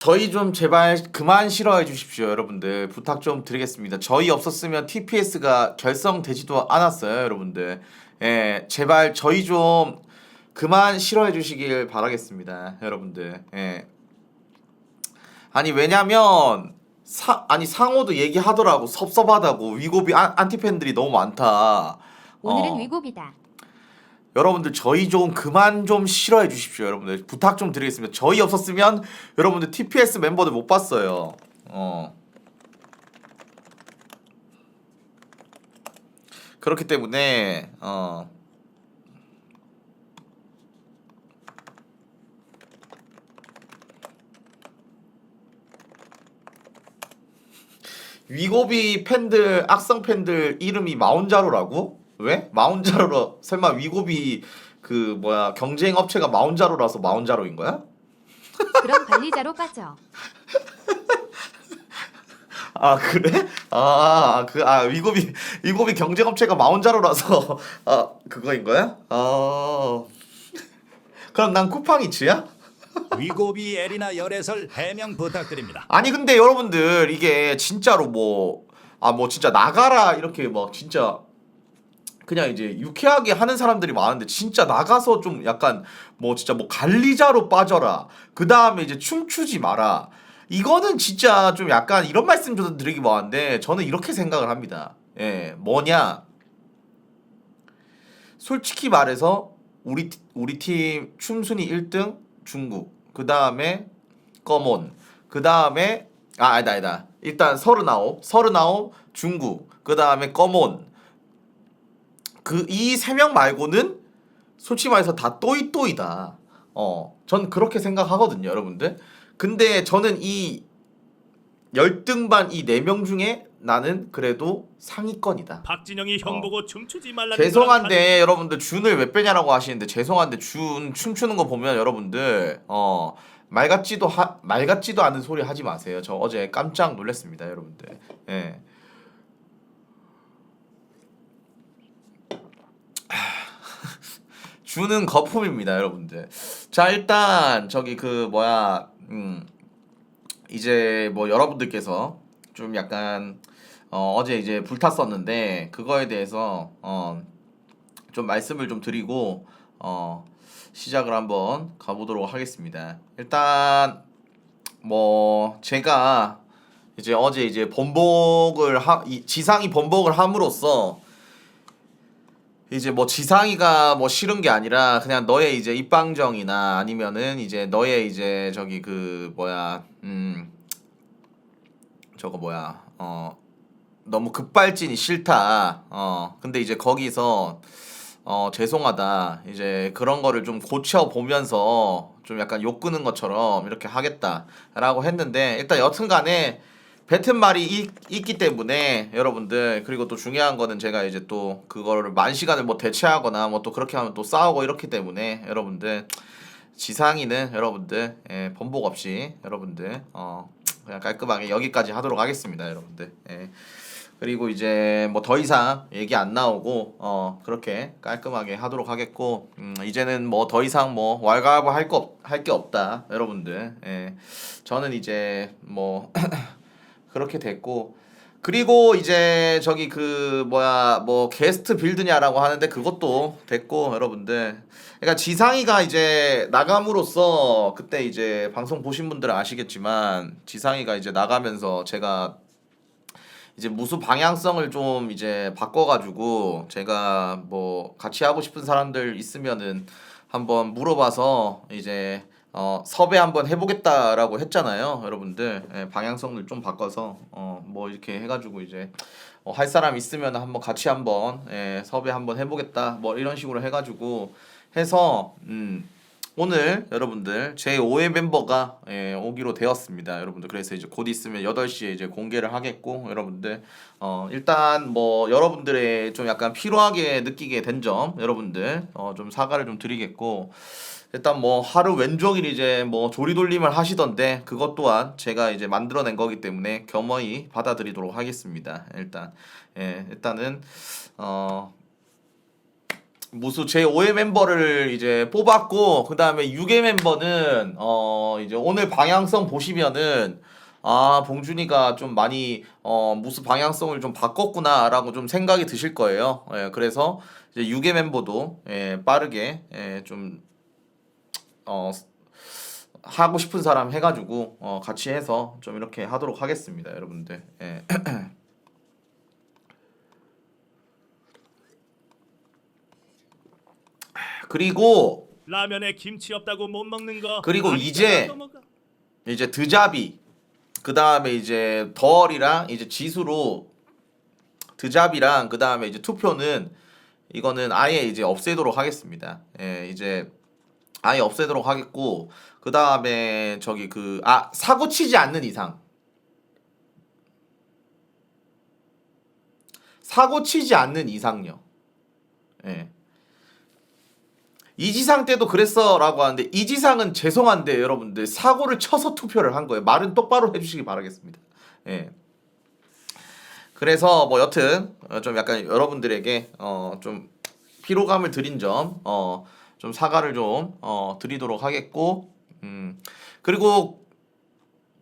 저희 좀 제발 그만 싫어해 주십시오, 여러분들. 부탁 좀 드리겠습니다. 저희 없었으면 TPS가 결성되지도 않았어요, 여러분들. 예, 제발 저희 좀 그만 싫어해 주시길 바라겠습니다, 여러분들. 예. 아니 왜냐면 아니 상호도 얘기하더라고. 섭섭하다고. 위고비 안티팬들이 너무 많다. 오늘은 어. 위고비다. 여러분들 저희 좀 그만 좀 싫어해 주십시오, 여러분들. 부탁 좀 드리겠습니다. 저희 없었으면 여러분들 TPS 멤버들 못 봤어요. 그렇기 때문에 위고비 팬들, 악성 팬들 이름이 마운자로라고? 왜? 마운자로로 설마 위고비 그 뭐야 경쟁 업체가 마운자로라서 마운자로인 거야? 그럼 관리자로 빠져. 아 그래? 위고비 경쟁 업체가 마운자로라서 그거인 거야? 그럼 난 쿠팡이츠야? 위고비 에리나 열애설 해명 부탁드립니다. 아니 근데 여러분들 이게 진짜로 뭐 진짜 나가라 이렇게 막 진짜 그냥 이제 유쾌하게 하는 사람들이 많은데 진짜 나가서 좀 약간 뭐 진짜 뭐 관리자로 빠져라. 그 다음에 이제 춤추지 마라. 이거는 진짜 좀 약간 이런 말씀 좀 드리기 뭐한데 저는 이렇게 생각을 합니다. 예, 뭐냐? 솔직히 말해서 우리 팀 춤순위 1등 중국. 그 다음에 꺼몬. 그 다음에 아니다. 일단 39 중국. 그 다음에 꺼몬. 이 세 명 말고는 솔직히 말해서 다 또이또이다. 전 그렇게 생각하거든요, 여러분들. 근데 저는 이 열등반 이 네 명 중에 나는 그래도 상위권이다. 박진영이 형 보고 춤추지 말라는 죄송한데 여러분들 준을 왜 빼냐라고 하시는데 죄송한데 준 춤추는 거 보면 여러분들 말 같지도 않은 소리 하지 마세요. 저 어제 깜짝 놀랐습니다, 여러분들. 예. 주는 거품입니다, 여러분들. 자, 일단 저기 그 뭐야 이제 뭐 여러분들께서 좀 약간 어제 이제 불탔었는데 그거에 대해서 좀 말씀을 좀 드리고 시작을 한번 가보도록 하겠습니다. 일단 뭐 제가 이제 어제 이제 지상이 번복을 함으로써 이제 뭐 지상이가 뭐 싫은 게 아니라 그냥 너의 이제 입방정이나 아니면은 이제 너의 이제 저기 그 뭐야 저거 뭐야 너무 급발진이 싫다. 근데 이제 거기서 죄송하다. 이제 그런 거를 좀 고쳐 보면서 좀 약간 욕 끄는 것처럼 이렇게 하겠다라고 했는데 일단 여튼간에 뱉은 말이 있기 때문에 여러분들 그리고 또 중요한 거는 제가 이제 또 그거를 만 시간을 뭐 대체하거나 뭐 또 그렇게 하면 또 싸우고 이렇기 때문에 여러분들 지상이는 여러분들 번복 없이 여러분들 그냥 깔끔하게 여기까지 하도록 하겠습니다, 여러분들. 그리고 이제 뭐 더 이상 얘기 안 나오고 그렇게 깔끔하게 하도록 하겠고 이제는 뭐 더 이상 뭐 왈가왈부 할 게 없다, 여러분들. 저는 이제 뭐 그렇게 됐고 그리고 이제 저기 그 뭐야 뭐 게스트 빌드냐라고 하는데 그것도 됐고 여러분들. 그러니까 지상이가 이제 나감으로써 그때 이제 방송 보신 분들은 아시겠지만 지상이가 이제 나가면서 제가 이제 무수 방향성을 좀 이제 바꿔가지고 제가 뭐 같이 하고 싶은 사람들 있으면은 한번 물어봐서 이제 섭외 한번 해보겠다라고 했잖아요, 여러분들. 방향성을 좀 바꿔서 뭐 이렇게 해가지고 이제 할 사람 있으면 한번 같이 한번 섭외 한번 해보겠다 뭐 이런 식으로 해가지고 해서 오늘 여러분들 제 5회 멤버가 오기로 되었습니다, 여러분들. 그래서 이제 곧 있으면 8시에 이제 공개를 하겠고 여러분들 일단 뭐 여러분들의 좀 약간 피로하게 느끼게 된 점 여러분들 좀 사과를 좀 드리겠고 일단 뭐 하루 왼종일 이제 뭐 조리돌림을 하시던데 그것 또한 제가 이제 만들어낸 거기 때문에 겸허히 받아들이도록 하겠습니다. 일단은 무수 제5의 멤버를 이제 뽑았고 그 다음에 6의 멤버는 이제 오늘 방향성 보시면은 아 봉준이가 좀 많이 무수 방향성을 좀 바꿨구나라고 좀 생각이 드실 거예요. 예, 그래서 이제 6의 멤버도 빠르게 좀 하고 싶은 사람 해가지고 같이 해서 좀 이렇게 하도록 하겠습니다, 여러분들. 예. 그리고 라면에 김치 없다고 못 먹는 거. 그리고 아니잖아, 이제 넘어가. 이제 드자비 그 다음에 이제 덜이랑 이제 지수로 드잡이랑 그 다음에 이제 투표는 이거는 아예 이제 없애도록 하겠습니다. 예, 이제 아예 없애도록 하겠고 그 다음에 저기 사고 치지 않는 이상 사고 치지 않는 이상요. 예. 이지상 때도 그랬어라고 하는데 이지상은 죄송한데 여러분들 사고를 쳐서 투표를 한 거예요. 말은 똑바로 해주시기 바라겠습니다. 예. 그래서 뭐 여튼 좀 약간 여러분들에게 좀 피로감을 드린 점 좀 사과를 좀 드리도록 하겠고 그리고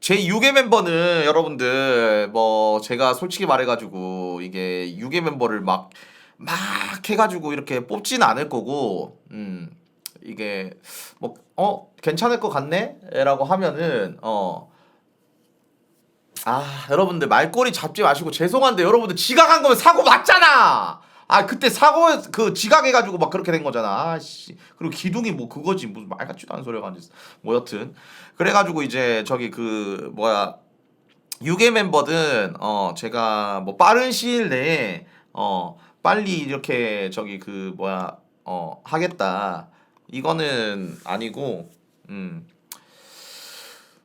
제 6의 멤버는 여러분들 뭐 제가 솔직히 말해가지고 이게 6의 멤버를 막 해가지고 이렇게 뽑지는 않을 거고 이게 뭐 괜찮을 것 같네? 라고 하면은 여러분들 말꼬리 잡지 마시고 죄송한데 여러분들 지각한 거면 사고 맞잖아. 그때 사고 지각해가지고 막 그렇게 된 거잖아. 아씨. 그리고 기둥이 뭐 그거지 무슨 말 같지도 않은 소리가 앉았어. 뭐 여튼 그래가지고 이제 저기 6의 멤버든 제가 뭐 빠른 시일 내에 빨리 이렇게 저기 하겠다. 이거는 아니고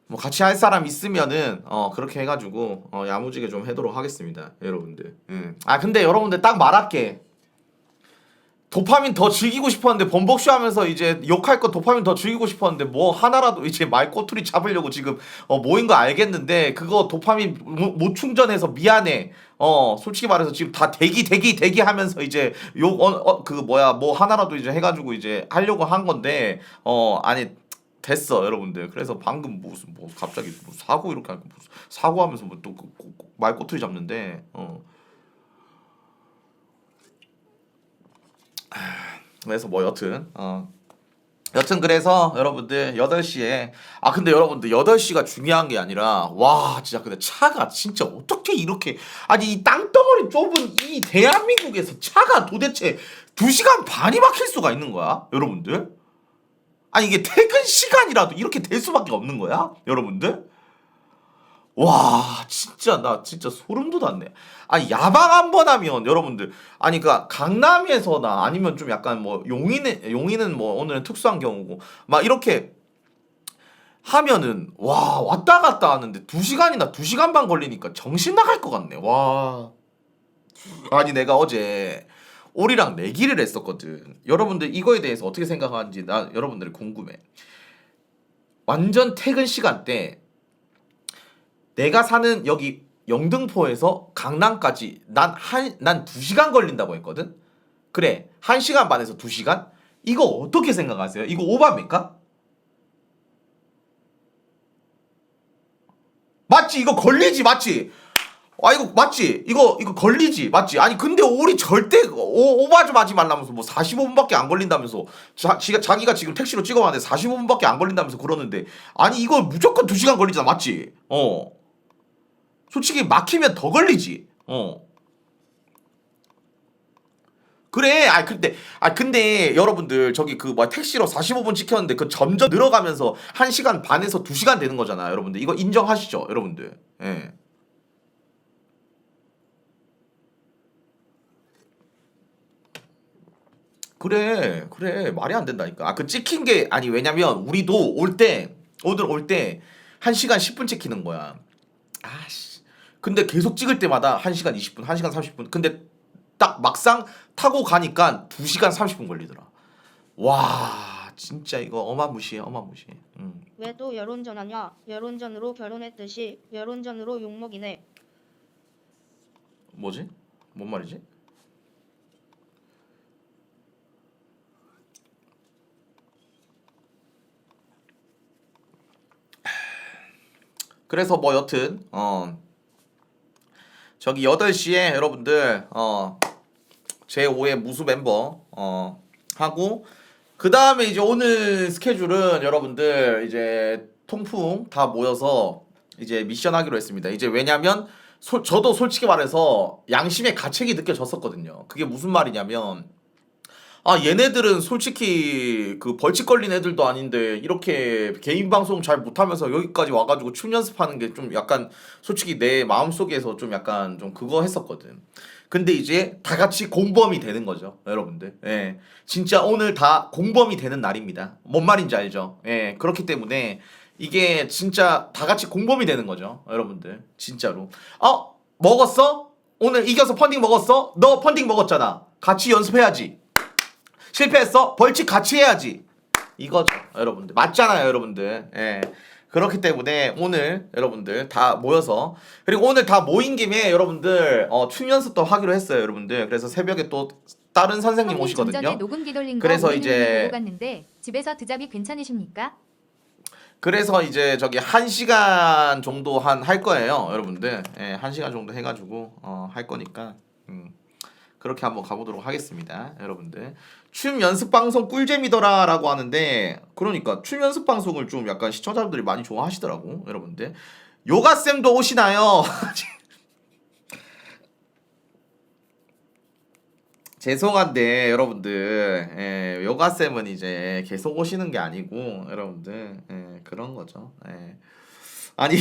뭐 같이 할 사람 있으면은 그렇게 해가지고 야무지게 좀 하도록 하겠습니다, 여러분들. 근데 여러분들 딱 말할게. 도파민 더 즐기고 싶었는데 범벅쇼 하면서 이제 욕할 거 도파민 더 즐기고 싶었는데 뭐 하나라도 이제 말꼬투리 잡으려고 지금 모인 거 알겠는데 그거 도파민 못 충전해서 미안해. 솔직히 말해서 지금 다 대기 하면서 이제 욕 뭐 하나라도 이제 해가지고 이제 하려고 한 건데 아니 됐어, 여러분들. 그래서 방금 무슨 뭐 갑자기 뭐 사고 이렇게 하고 무슨 사고하면서 뭐 또 말꼬투리 잡는데 그래서 뭐 여튼 그래서 여러분들 8시에 근데 여러분들 8시가 중요한 게 아니라 와 진짜 근데 차가 진짜 어떻게 이렇게 이 땅덩어리 좁은 이 대한민국에서 차가 도대체 2시간 반이 막힐 수가 있는 거야, 여러분들? 이게 퇴근 시간이라도 이렇게 될 수밖에 없는 거야? 여러분들? 와, 진짜 나 진짜 소름 돋았네. 야방 한 번 하면 여러분들 강남에서나 아니면 좀 약간 뭐 용인은 뭐 오늘은 특수한 경우고 막 이렇게 하면은 와, 왔다 갔다 하는데 2시간이나 2시간 반 걸리니까 정신 나갈 것 같네. 와. 내가 어제 오리랑 내기를 했었거든. 여러분들 이거에 대해서 어떻게 생각하는지 나 여러분들이 궁금해. 완전 퇴근 시간대 내가 사는 여기 영등포에서 강남까지 난 2시간 걸린다고 했거든. 그래, 1시간 반에서 2시간? 이거 어떻게 생각하세요? 이거 오바입니까? 맞지? 이거 걸리지, 맞지? 이거 맞지? 이거 걸리지, 맞지? 근데 우리 절대 오바 좀 하지 말라면서 뭐 45분밖에 안 걸린다면서 자기가 지금 택시로 찍어봤는데 45분밖에 안 걸린다면서 그러는데 이거 무조건 2시간 걸리잖아, 맞지? 솔직히 막히면 더 걸리지. 그래. 근데 여러분들 저기 택시로 45분 찍혔는데 그 점점 늘어가면서 1시간 반에서 2시간 되는 거잖아, 여러분들. 이거 인정하시죠, 여러분들? 예. 그래 말이 안 된다니까. 그 찍힌 게 왜냐면 우리도 오늘 올 때 1시간 10분 찍히는 거야. 근데 계속 찍을 때마다 1시간 20분, 1시간 30분. 근데 딱 막상 타고 가니까 2시간 30분 걸리더라. 와, 진짜 이거 어마무시해. 왜 또 여론전하냐? 여론전으로 결혼했듯이 여론전으로 욕먹이네. 뭐지? 뭔 말이지? 그래서 뭐 여튼 저기 8시에 여러분들 제5의 무수 멤버 하고 그 다음에 이제 오늘 스케줄은 여러분들 이제 통풍 다 모여서 이제 미션 하기로 했습니다. 이제 왜냐면 저도 솔직히 말해서 양심의 가책이 느껴졌었거든요. 그게 무슨 말이냐면 얘네들은 솔직히 그 벌칙 걸린 애들도 아닌데 이렇게 개인 방송 잘 못하면서 여기까지 와가지고 춤 연습하는 게 좀 약간 솔직히 내 마음속에서 좀 약간 좀 그거 했었거든. 근데 이제 다 같이 공범이 되는 거죠, 여러분들. 예. 진짜 오늘 다 공범이 되는 날입니다. 뭔 말인지 알죠? 예. 그렇기 때문에 이게 진짜 다 같이 공범이 되는 거죠, 여러분들. 진짜로. 먹었어? 오늘 이겨서 펀딩 먹었어? 너 펀딩 먹었잖아. 같이 연습해야지. 실패했어? 벌칙 같이 해야지. 이거죠, 여러분들. 맞잖아요, 여러분들. 예. 그렇기 때문에 오늘 여러분들 다 모여서 그리고 오늘 다 모인 김에 여러분들 춤 연습도 하기로 했어요, 여러분들. 그래서 새벽에 또 다른 선생님 형님 좀 전에 오시거든요. 녹음기 돌린 거 그래서 우리는 이제- 보고 갔는데 집에서 드잡이 괜찮으십니까? 그래서 이제 저기 1시간 정도 할 거예요, 여러분들. 예, 1시간 정도 해가지고 할 거니까 그렇게 한번 가보도록 하겠습니다, 여러분들. 춤 연습 방송 꿀잼이더라라고 하는데 그러니까 춤 연습 방송을 좀 약간 시청자분들이 많이 좋아하시더라고, 여러분들. 요가 쌤도 오시나요? 죄송한데 여러분들, 요가 쌤은 이제 계속 오시는 게 아니고 여러분들, 그런 거죠. 아니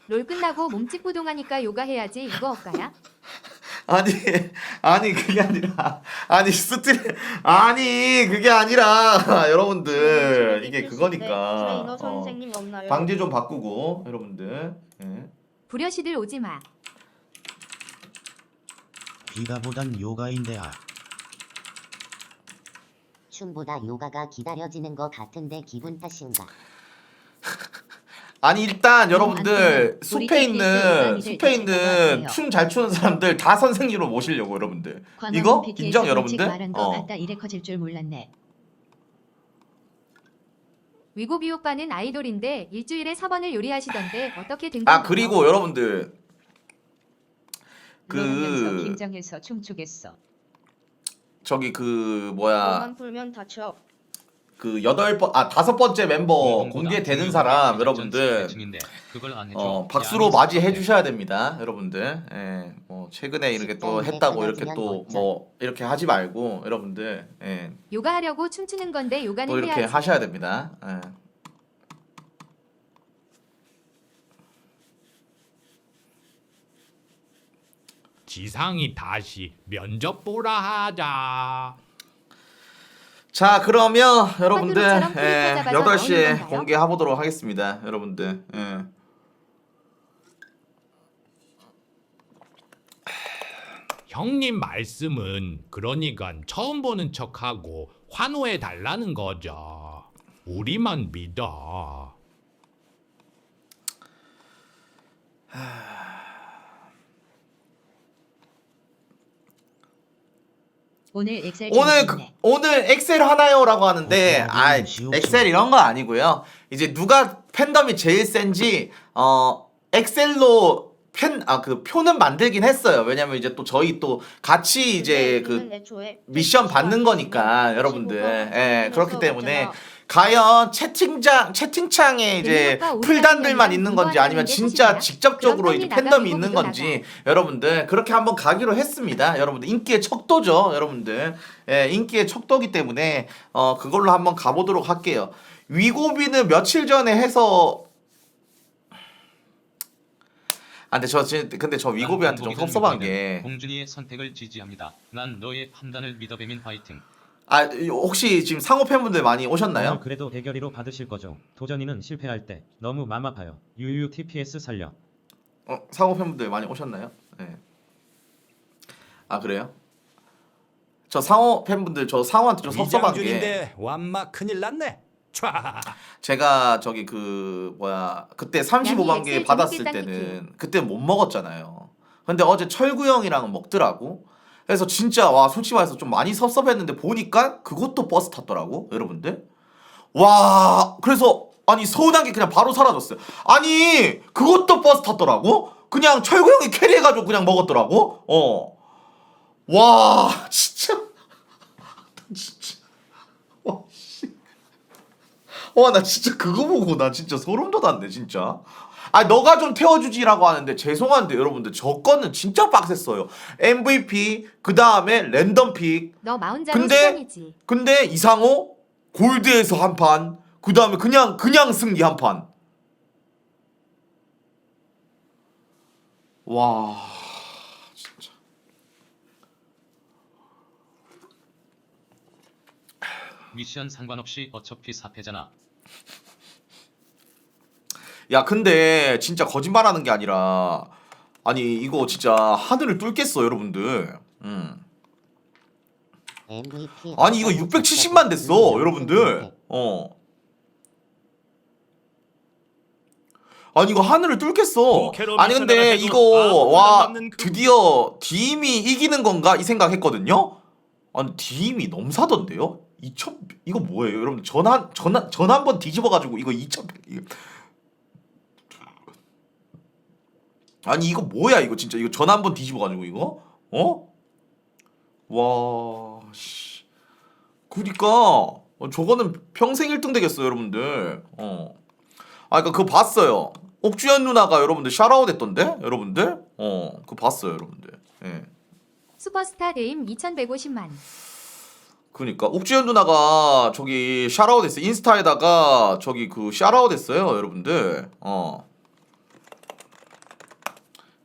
롤 끝나고 몸집 부동하니까 요가 해야지 이거 억까야? 아니 그게 아니라 그게 아니라 여러분들 이게 그거니까 트레이너 선생님 없나요? 방지 좀 바꾸고 여러분들. 부려시들 오지 마. 비가보단 요가인데야. 춤보다 요가가 기다려지는 것 같은데 기분 탓인가? 아니 일단 안 여러분들 되면 숲에 우리 있는 TBS 숲에 일반인들 있는 대체적으로 춤 잘 추는 사람들 다 선생님으로 모시려고, 여러분들. 이거 인정, 여러분들? 말한 거 같다. 이래 커질 줄 몰랐네. 위고비 오빠는 아이돌인데 일주일에 4번을 요리하시던데 어떻게 된 건가요? 그리고 여러분들 그러면서 김정일서 춤추겠어. 저기 뭐야 몸만 풀면 다쳐. 그 5번째 멤버 공개되는 사람 여러분들 박수로 맞이해 주셔야 됩니다, 여러분들. 뭐 최근에 이렇게 또 했다고 이렇게 또 뭐 이렇게 하지 말고 여러분들, 요가 하려고 춤추는 건데 요가는 또 이렇게 해야지. 하셔야 됩니다. 지상이 다시 면접 보라 하자. 자, 그러면 여러분들 판도로처럼 프리터 잡아서 넣는 8시에 건가요? 공개해 보도록 하겠습니다, 여러분들. 형님 말씀은 그러니까 처음 보는 척하고 환호해 달라는 거죠. 우리만 믿어. 오늘 엑셀 오늘 엑셀 하나요라고 하는데 지옥 엑셀 이런 거 아니고요. 이제 누가 팬덤이 제일 센지 엑셀로 그 표는 만들긴 했어요. 왜냐면 이제 또 저희 또 같이 이제 그 미션 받는 거니까 여러분들. 그렇기 때문에 과연 채팅창에 이제 멤버가 풀단들만 오시다면 있는 건지 아니면 공부한다는 게 진짜 사실이야? 직접적으로 그럼 이제 빨리 팬덤이 나가, 있는 이거 건지 여러분들 그렇게 한번 가기로 했습니다. 여러분들 인기의 척도죠, 여러분들. 인기의 척도기 때문에 그걸로 한번 가보도록 할게요. 위고비는 며칠 전에 해서 근데 저 위고비한테 좀 섭섭한 게 공준이의 선택을 지지합니다. 난 너의 판단을 믿어 배민 화이팅. 혹시 지금 상호 팬분들 많이 오셨나요? 오늘 그래도 대결이로 받으실 거죠. 도전이는 실패할 때 너무 맘 아파요. 유유 TPS 살려. 상호 팬분들 많이 오셨나요? 네. 그래요? 저 상호 팬분들 저 상호한테 좀 섭섭한 게 위장준인데 완마 큰일 났네. 촤. 제가 저기 그때 35만 개 엑셀 받았을 재밌게 때는 그때 못 먹었잖아요. 근데 어제 철구 형이랑은 먹더라고. 그래서 진짜 와 솔직히 말해서 좀 많이 섭섭했는데 보니까 그것도 버스 탔더라고 여러분들. 와 그래서 아니 서운한 게 그냥 바로 사라졌어요. 아니 그것도 버스 탔더라고. 그냥 철구 형이 캐리해가지고 그냥 먹었더라고. 와 진짜 진짜 나 진짜 그거 보고 나 진짜 소름 돋았네 진짜. 아 너가 좀 태워주지라고 하는데 죄송한데 여러분들 저 거는 진짜 빡셌어요. MVP 그 다음에 랜덤픽 너 마운자로 근데- 수정이지. 근데 이상호 골드에서 한 판 그 다음에 그냥 승리 한 판. 와 진짜 미션 상관없이 어차피 4패잖아. 야 근데 진짜 거짓말하는 게 아니라 아니 이거 진짜 하늘을 뚫겠어 여러분들. MVP 아니 이거 670만 됐어 여러분들. 아니 이거 하늘을 뚫겠어. 부캐로 아니 근데 미션을 이거 해도 와 남는 그- 드디어 디임이 이기는 건가 이 생각했거든요. 아니 디임이 넘사던데요? 2000 이거 뭐예요 여러분? 전 한 번 뒤집어 가지고 이거 2000 아니 이거 뭐야 이거 진짜 이거 전 한 번 뒤집어 가지고 이거 와 씨. 그러니까 저거는 평생 1등 되겠어 여러분들. 아 그러니까 그거 봤어요. 옥주현 누나가 여러분들 샤라웃 했던데 여러분들. 그거 봤어요 여러분들. 예. 슈퍼스타 대임 2150만. 그러니까 옥주현 누나가 저기 샤라웃 했어요. 인스타에다가 저기 그 샤라웃 했어요 여러분들.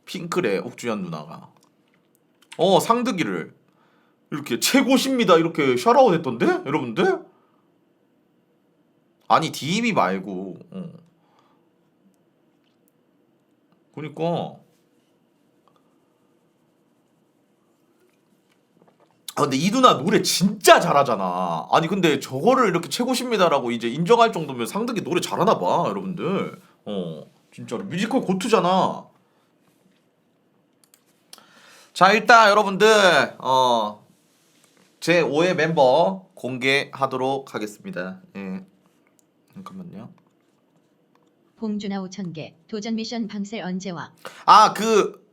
핑크래 옥주현 누나가 상득이를 이렇게 최고십니다 이렇게 샤라웃 했던데 여러분들. 아니 디임이 말고 그러니까 근데 이 누나 노래 진짜 잘하잖아. 아니 근데 저거를 이렇게 최고십니다라고 이제 인정할 정도면 상득이 노래 잘하나 봐 여러분들. 진짜로 뮤지컬 고투잖아. 자 일단 여러분들 제 5회 멤버 공개하도록 하겠습니다. 예. 잠깐만요. 봉준아 5,000개. 도전 미션 방셀 언제 와? 아 그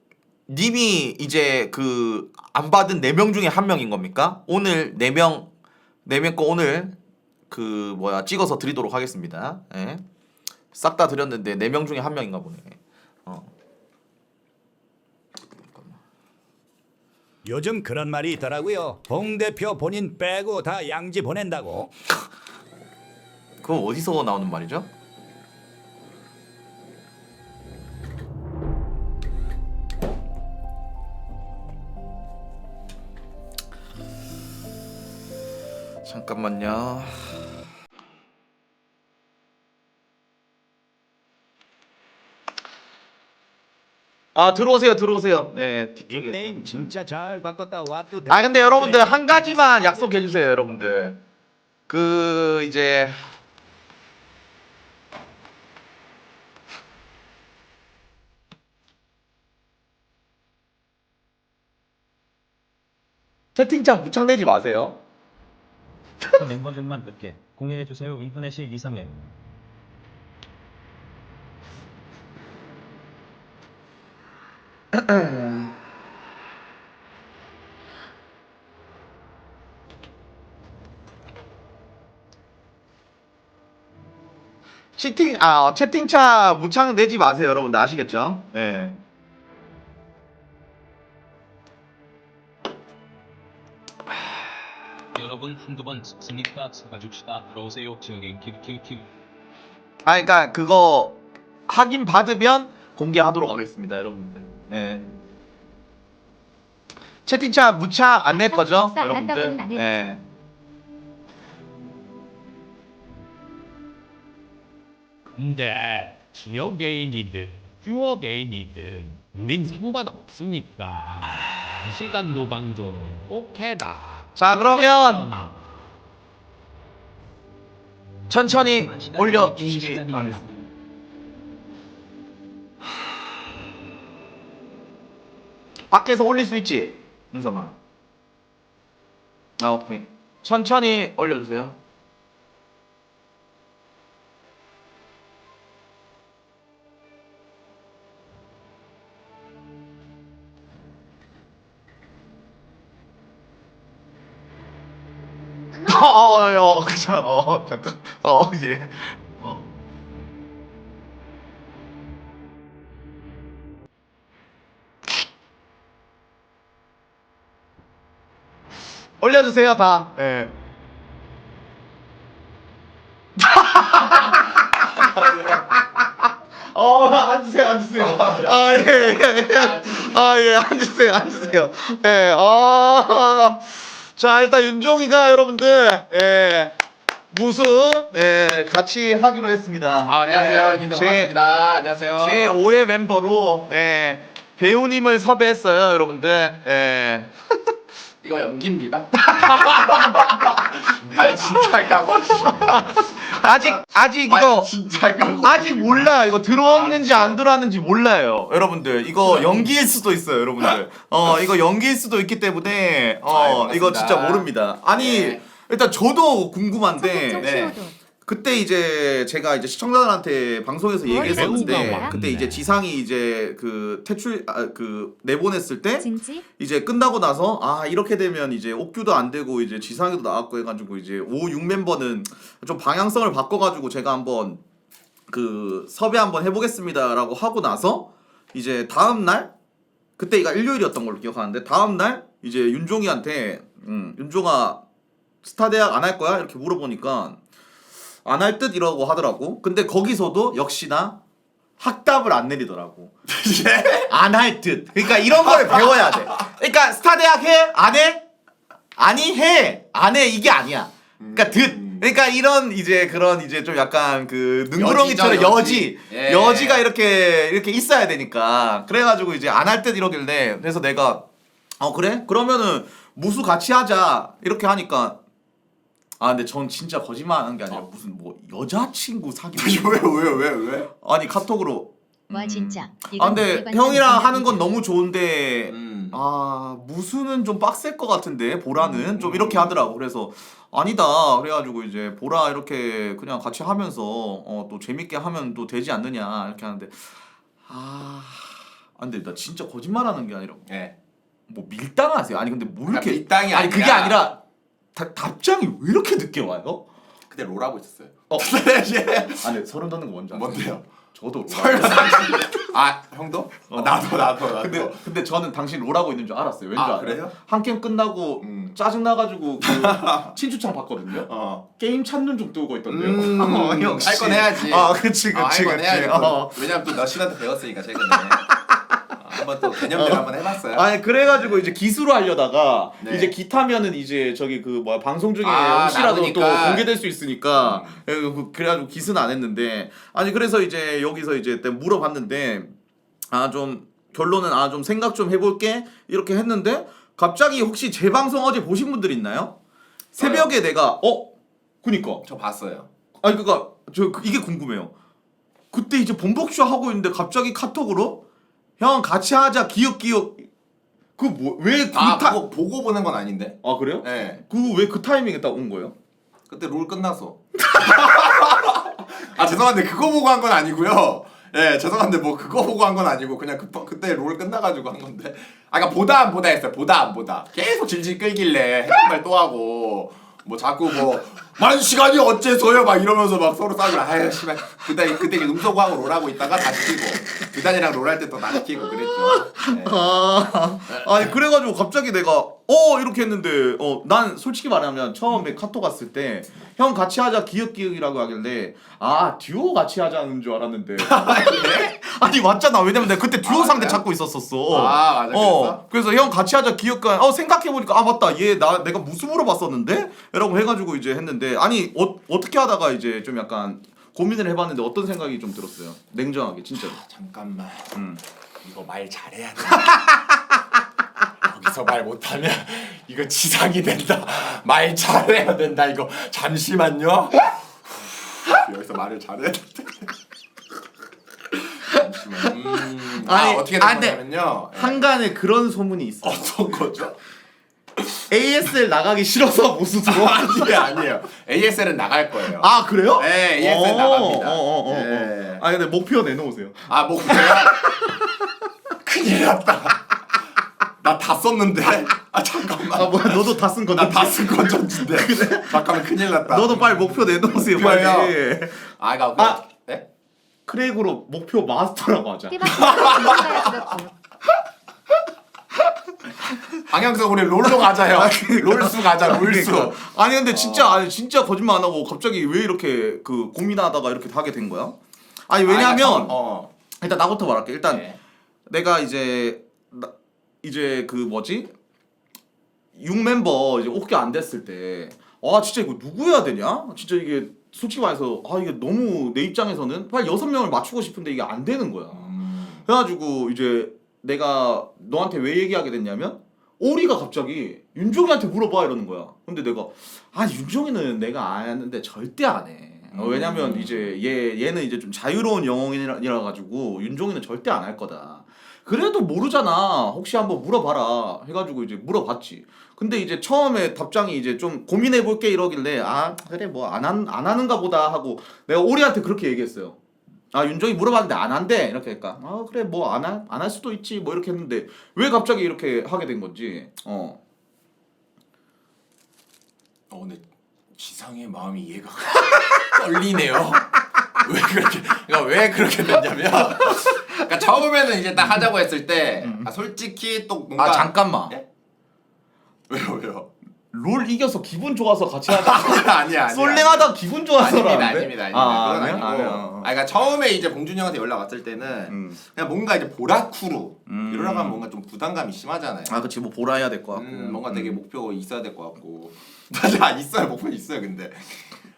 님이 이제 그 안 받은 4명 중에 1명인 겁니까? 오늘 4명 거 오늘 그 뭐야 찍어서 드리도록 하겠습니다. 예. 싹 다 드렸는데 4명 중에 1명인가 보네. 요즘 그런 말이 있더라고요. 봉 대표 본인 빼고 다 양지 보낸다고. 그건 어디서 나오는 말이죠? 잠깐만요. 아 들어오세요. 네. 닉네임 진짜 잘 바꿨다. 와도 아 근데 여러분들 한 가지만 약속해 주세요 여러분들. 그 이제 채팅창 무창내지 마세요. 멤버들만 늦게 공개해주세요. 인터넷이 이상해. 채팅창 무창 내지 마세요 여러분들 아시겠죠? 네. 여러분 한두 번 습니까? 사가줍시다. 들어오세요. 증인 킬킬킬. 아 그러니까 그거 확인 받으면 공개하도록 하겠습니다 여러분들. 네. 채팅창 무창 안 낼 거죠 식사 안 한다고는 여러분들? 안 해. 네. 근데 지역애인이든 휴어애인이든 우린 상관없으니까 시간 노방도 오케다. 자 그러면 천천히 올려 주시기 바랍니다. 밖에서 올릴 수 있지? 은성아. 아 오케이. 천천히 올려주세요. 잠깐. 예. 올려주세요 다. 예. 앉으세요, 앉으세요. 아, 예, 예, 예. 아, 예, 앉으세요, 앉으세요. 예, 자, 일단 윤종이가 여러분들, 예, 무슨, 예, 같이 하기로 했습니다. 안녕하세요. 김동 반갑습니다. 안녕하세요. 제 5회 멤버로, 예, 배우님을 섭외했어요, 여러분들. 예. 이거 연기입니다. 아 진짜 할까고? 아직 이거 진짜 할까고? 아직 몰라. 이거 들어왔는지 안 들어왔는지 몰라요. 여러분들 이거 연기일 수도 있어요, 여러분들. 이거 연기일 수도 있기 때문에 이거 진짜 모릅니다. 아니 네. 일단 저도 궁금한데 청국장 네. 시오도. 그때 이제 제가 이제 시청자들한테 방송에서 얘기했었는데 배우가 그때 이제 지상이 이제 그 퇴출 그 내보냈을 때 진지? 이제 끝나고 나서 아 이렇게 되면 이제 옥규도 안 되고 이제 지상이도 나왔고 해가지고 이제 5, 6 멤버는 좀 방향성을 바꿔가지고 제가 한번 그 섭외 한번 해보겠습니다라고 하고 나서 이제 다음 날 그때가 일요일이었던 걸로 기억하는데 다음 날 이제 윤종이한테 윤종아 스타 대학 안 할 거야 이렇게 물어보니까 안 할 듯 이러고 하더라고. 근데 거기서도 역시나 학답을 안 내리더라고. 안 할 듯. 그러니까 이런 거를 배워야 돼. 그러니까 스타 대학 해? 안 해? 아니 해. 안 해. 이게 아니야. 그러니까 듯. 그러니까 이런 이제 그런 이제 좀 약간 그 능구렁이처럼 여지. 예. 여지가 이렇게 있어야 되니까. 그래가지고 이제 안 할 듯 이러길래 그래서 내가 그래? 그러면은 무수 같이 하자 이렇게 하니까 아 근데 전 진짜 거짓말하는 게 아니라 무슨 뭐 여자친구 사귀는 왜? 아니 카톡으로 와 진짜. 아 근데 이건 형이랑 하는 건 진짜. 너무 좋은데 아 무수는 좀 빡셀 것 같은데 보라는 좀 이렇게 하더라고. 그래서 아니다 그래가지고 이제 보라 이렇게 그냥 같이 하면서 또 재밌게 하면 또 되지 않느냐 이렇게 하는데 아 근데 나 진짜 거짓말하는 게 아니라 예. 뭐 밀당하세요? 아니 근데 뭐 이렇게 밀당이 아니 그게 아니라 답장이 왜 이렇게 늦게 와요? 그때 롤하고 있었어요. 아니 소름 돋는 거 뭔지 알아요? 뭔데요? 저도 설마. 아 형도? 나도. 근데 저는 당신 롤하고 있는 줄 알았어요. 왠지 아, 알아요? 그래요? 한 게임 끝나고 짜증 나가지고 그 친추창 봤거든요. 게임 찾는 중 뜨고 있던데요. 역시. 할 건 해야지. 그치. 할건 해야지. 왜냐면 또 너신한테 배웠으니까 최근에. 한번 또 개념들 한번 해봤어요. 아니 그래가지고 이제 기수로 하려다가 네. 이제 기타면은 이제 저기 그 뭐야 방송 중에 아, 혹시라도 또 나오니까. 공개될 수 있으니까 그래가지고 기수는 안 했는데 아니 그래서 이제 여기서 이제 물어봤는데 아 좀 결론은 좀 생각 좀 해볼게 이렇게 했는데 갑자기 혹시 제 방송 어제 보신 분들 있나요? 새벽에 내가 그니까 저 봤어요. 아니 그니까 이게 궁금해요. 그때 이제 본복쇼 하고 있는데 갑자기 카톡으로 형 같이 하자 기억 그 뭐 왜 보고 보는 건 아닌데. 아 그래요? 네. 그 왜 그 타이밍에 딱 온 거예요? 그때 롤 끝나서. 죄송한데 그거 보고 한 건 아니고요. 예, 죄송한데 뭐 그거 보고 한 건 아니고 그냥 그때 롤 끝나가지고 한 건데. 그러니까 보다 안 보다 했어요. 보다 안 보다. 계속 질질 끌길래 했던 말 또 하고 뭐 자꾸 뭐 만 시간이 어째서요 막 이러면서 막 서로 싸우고 아유 씨발 그때 음소거하고 롤하고 있다가 다시 키고 규단이랑 롤할 때 또 다시 키고 그랬죠. 네. 아니 그래가지고 갑자기 내가 이렇게 했는데 난 솔직히 말하면 처음에 카톡 왔을 때 형 같이 하자 기억이라고 하길래 듀오 같이 하자는 줄 알았는데 아니 맞잖아. 왜냐면 내가 그때 듀오 상대 찾고 있었었어. 맞아 그랬어? 그래서 형 같이 하자 기억가 생각해보니까 맞다 내가 무슨 물어봤었는데? 라고 해가지고 이제 했는데 아니 어떻게 하다가 이제 좀 약간 고민을 해봤는데 어떤 생각이 좀 들었어요? 냉정하게 진짜로. 잠깐만. 이거 말 잘해야 돼. 여기서 말 못하면 이거 지상이 된다. 말 잘해야 된다. 이거 잠시만요. 여기서 말을 잘해야 된다. 잠시만. 어떻게 된 거냐면요. 한간에 그런 소문이 있어. 어떤 거죠? ASL 나가기 싫어서 무슨 아니에요. ASL은 나갈 거예요. 아 그래요? 네, ASL 나갑니다. 네. 아 근데 목표 내놓으세요. 아 목표야? 큰일 났다. 나 다 썼는데. 아 잠깐만. 아 뭐야 너도 다 쓴 건데? 나 다 쓴 건전인데. 잠깐만 큰일 났다. 너도 빨리 목표 내놓으세요 목표요? 빨리. 아, 네? 크랙으로 목표 마스터라고 하자. 띠박띠박 방향성 우리 롤로 가자요. 롤수 가자. 롤수. 그러니까. 아니 근데 진짜 아니 진짜 거짓말 안 하고 갑자기 왜 이렇게 그 고민하다가 이렇게 하게 된 거야? 아니 왜냐면 일단 나부터 말할게. 일단 네. 내가 이제 이제 그 뭐지 6멤버 이제 오케이 안 됐을 때 아 진짜 이거 누구 해야 되냐? 진짜 이게 솔직히 말해서 아 이게 너무 내 입장에서는 빨리 6명을 맞추고 싶은데 이게 안 되는 거야. 그래가지고 이제 내가 너한테 왜 얘기하게 됐냐면 오리가 갑자기 윤종이한테 물어봐 이러는 거야. 근데 내가 아 윤종이는 내가 안 하는데 절대 안 해. 왜냐면 이제 얘는 이제 좀 자유로운 영웅이라 가지고 윤종이는 절대 안 할 거다. 그래도 모르잖아. 혹시 한번 물어봐라 해가지고 이제 물어봤지. 근데 이제 처음에 답장이 이제 좀 고민해볼게 이러길래 아 그래 뭐 안 하는가 보다 하고 내가 오리한테 그렇게 얘기했어요. 아 윤종이 물어봤는데 안 한대 이렇게 하니까 아 그래 뭐 안 할 수도 있지 뭐 이렇게 했는데 왜 갑자기 이렇게 하게 된 건지 근데 지상의 마음이 이해가 떨리네요. 왜 그렇게 됐냐면 그러니까 처음에는 이제 딱 하자고 했을 때 솔직히 또 뭔가 아 잠깐만 네? 왜요? 롤 이겨서 기분 좋아서 같이 하자. 아니야. 솔랭하다 기분 좋아서 아닙니다. 그건 아니고. 그러니까 처음에 이제 봉준이 형한테 연락 왔을 때는 그냥 뭔가 이제 보라쿠루 이러다가 뭔가 좀 부담감이 심하잖아요. 아 그치 뭐 보라 해야 될 것 같고 뭔가 되게 목표가 있어야 될 것 같고. 맞아 있어요 목표 있어요 근데.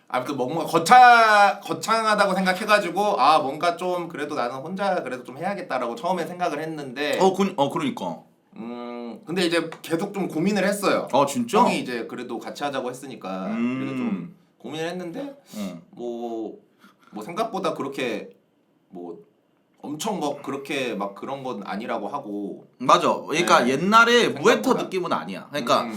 아무튼 뭔가 거창하다고 생각해가지고 아 뭔가 좀 그래도 나는 혼자 그래도 좀 해야겠다라고 처음에 생각을 했는데. 그러니까. 근데 이제 계속 좀 고민을 했어요. 아 진짜? 형이 이제 그래도 같이 하자고 했으니까 그래도 좀 고민을 했는데 뭐 생각보다 그렇게 뭐 엄청 뭐 그렇게 막 그런 건 아니라고 하고. 맞아. 그러니까 네. 옛날에 생각보다. 무엔터 느낌은 아니야. 그러니까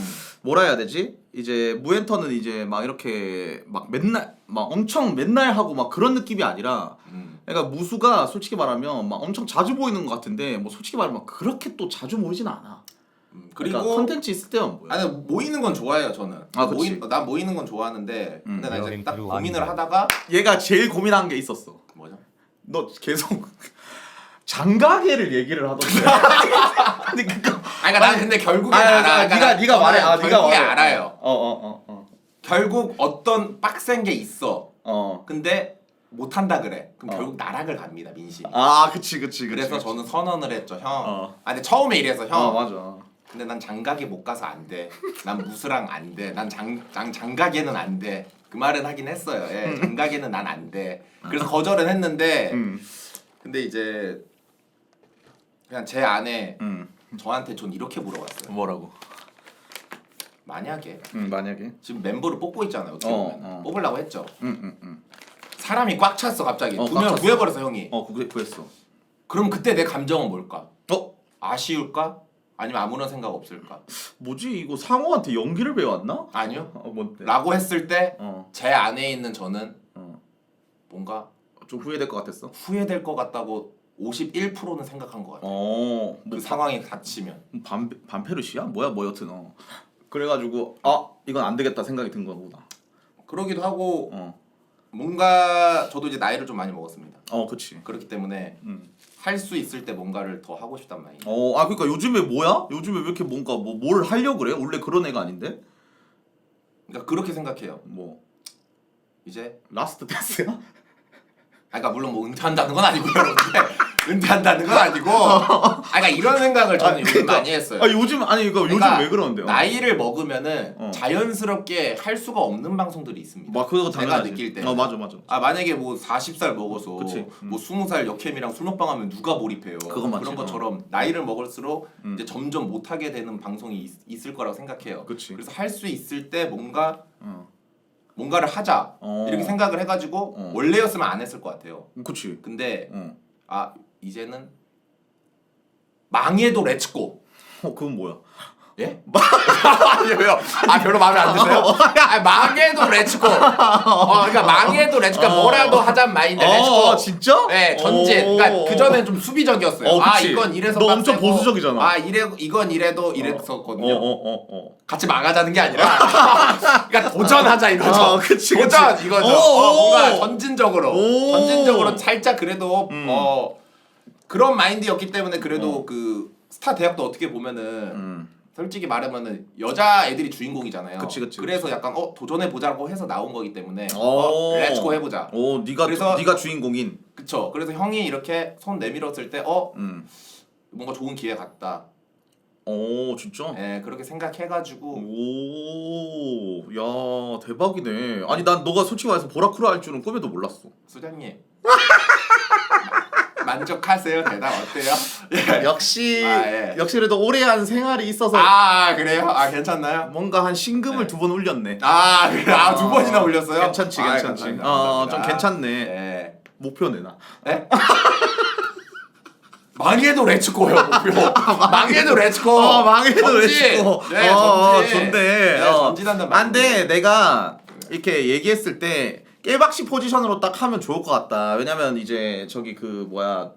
뭐라 해야 되지? 이제 무엔터는 이제 막 이렇게 막 맨날 막 엄청 맨날 하고 막 그런 느낌이 아니라 그러니까 무수가 솔직히 말하면 막 엄청 자주 보이는 것 같은데 뭐 솔직히 말하면 그렇게 또 자주 보이진 않아. 그리고 그러니까 컨텐츠 있을 때만 보여. 아니 모이는 건 좋아해요 저는. 아, 그치. 난 모이는 건 좋아하는데 근데 나 이제 딱 여행 고민을 아닌가. 하다가 얘가 제일 고민한 게 있었어. 뭐죠? 너 계속 장가계를 얘기를 하던데. 근데 그거 그러니까 난 근데 결국엔 알아. 그러니까 네가 말해. 저는 네가 결국에 말해. 알아요. 결국 결국 어떤 빡센 게 있어. 어. 근데 못 한다 그래. 그럼 결국 나락을 갑니다 민심이. 아, 그치. 그래서 저는 선언을 했죠 형. 어. 아 근데 처음에 이래서 형. 맞아. 근데 난 장가게 못 가서 안 돼. 난 무스랑 안 돼. 난 장가게는 안 돼. 그 말은 하긴 했어요. 예, 장가게는 난 안 돼. 그래서 거절은 했는데 근데 이제 그냥 제 아내 저한테 전 이렇게 물어봤어요. 뭐라고? 만약에 만약에. 지금 멤버를 뽑고 있잖아요. 어떻게 보면 뽑으려고 했죠. 응. 사람이 꽉 찼어 갑자기. 꽉 2명 찼어. 구해버려서 형이. 구했어. 그럼 그때 내 감정은 뭘까? 어? 아쉬울까? 아니면 아무런 생각 없을까? 뭐지? 이거 상호한테 연기를 배웠나? 아니요. 뭔데? 라고 했을 때 제 어. 안에 있는 저는 뭔가 좀 후회될 것 같았어. 후회될 것 같다고 51%는 생각한 것 같아요. 뭐 그 상황이 닥치면. 반페르시아? 뭐야 여튼 그래가지고 아 이건 안 되겠다 생각이 든 거구나. 그러기도 하고 뭔가 저도 이제 나이를 좀 많이 먹었습니다. 그치. 그렇기 때문에 할 수 있을 때 뭔가를 더 하고 싶단 말이에요. 그러니까 요즘에 뭐야? 요즘에 왜 이렇게 뭔가 뭘 하려고 그래? 원래 그런 애가 아닌데? 그러니까 그렇게 생각해요. 뭐 이제 라스트 댄스야? 그러니까 물론 뭐 은퇴한다는 건 아니고요. 은퇴한다는 건 아니고. 그러니까 이런 생각을 저는 요즘 많이 했어요. 요즘 요즘 왜 그러는데요? 나이를 먹으면은 자연스럽게 할 수가 없는 방송들이 있습니다. 막 그거 제가 당연하지. 느낄 때. 맞아. 만약에 뭐 40살 먹어서 그치. 뭐 20살 역캠이랑 술 먹방 하면 누가 몰입해요. 그건 맞지. 그런 것처럼 나이를 먹을수록 이제 점점 못 하게 되는 방송이 있을 거라고 생각해요. 그치. 그래서 할 수 있을 때 뭔가를 하자 이렇게 생각을 해가지고 원래였으면 안 했을 것 같아요. 그치. 근데 이제는 망해도 렛츠고. 그건 뭐야? 예? 아니 왜요? 아 별로 마음에 안 드세요? 아 망해도 렛츠고. 그러니까 망해도 렛츠고. 뭐라도 하잔 마인드 렛츠고. 진짜? 네 전진. 그러니까 그 전에 좀 수비적이었어요. 아 그치. 이건 이래서 너 엄청 빡세고, 보수적이잖아. 아 이건 이래도 이랬었거든요. 어. 같이 망하자는 게 아니라 그러니까 도전하자 이거죠. 그치. 도전 이거죠. 뭔가 전진적으로 오. 전진적으로 살짝 그래도 음. 그런 마인드였기 때문에 그래도 그 스타 대학도 어떻게 보면은 솔직히 말하면은 여자 애들이 주인공이잖아요. 그치. 그래서 약간 도전해 보자고 해서 나온 거기 때문에 오. 렛츠고 해보자. 네가 주인공인. 그쵸. 그래서 형이 이렇게 손 내밀었을 때 뭔가 좋은 기회 같다. 오 진짜? 예, 그렇게 생각해가지고 오, 야 대박이네. 아니 난 너가 솔직히 말해서 보라쿠라 할 줄은 꿈에도 몰랐어. 수장님 만족하세요? 대답 어때요? 예. 역시 예. 역시 그래도 오래 한 생활이 있어서 그래요? 아 괜찮나요? 뭔가 한 신금을 2번 울렸네. 그래. 2번이나 올렸어요? 괜찮지. 감사합니다. 좀 괜찮네. 예. 목표 내놔. 예? 망해도 렛츠고요 목표. 망해도 렛츠고. 망해도 전진! 렛츠고. 네, 전진. 좋네. 네, 전진한단 말이에요. 안돼 내가 이렇게 얘기했을 때 깨박씨 포지션으로 딱 하면 좋을 것 같다. 왜냐면 이제 저기 그 뭐야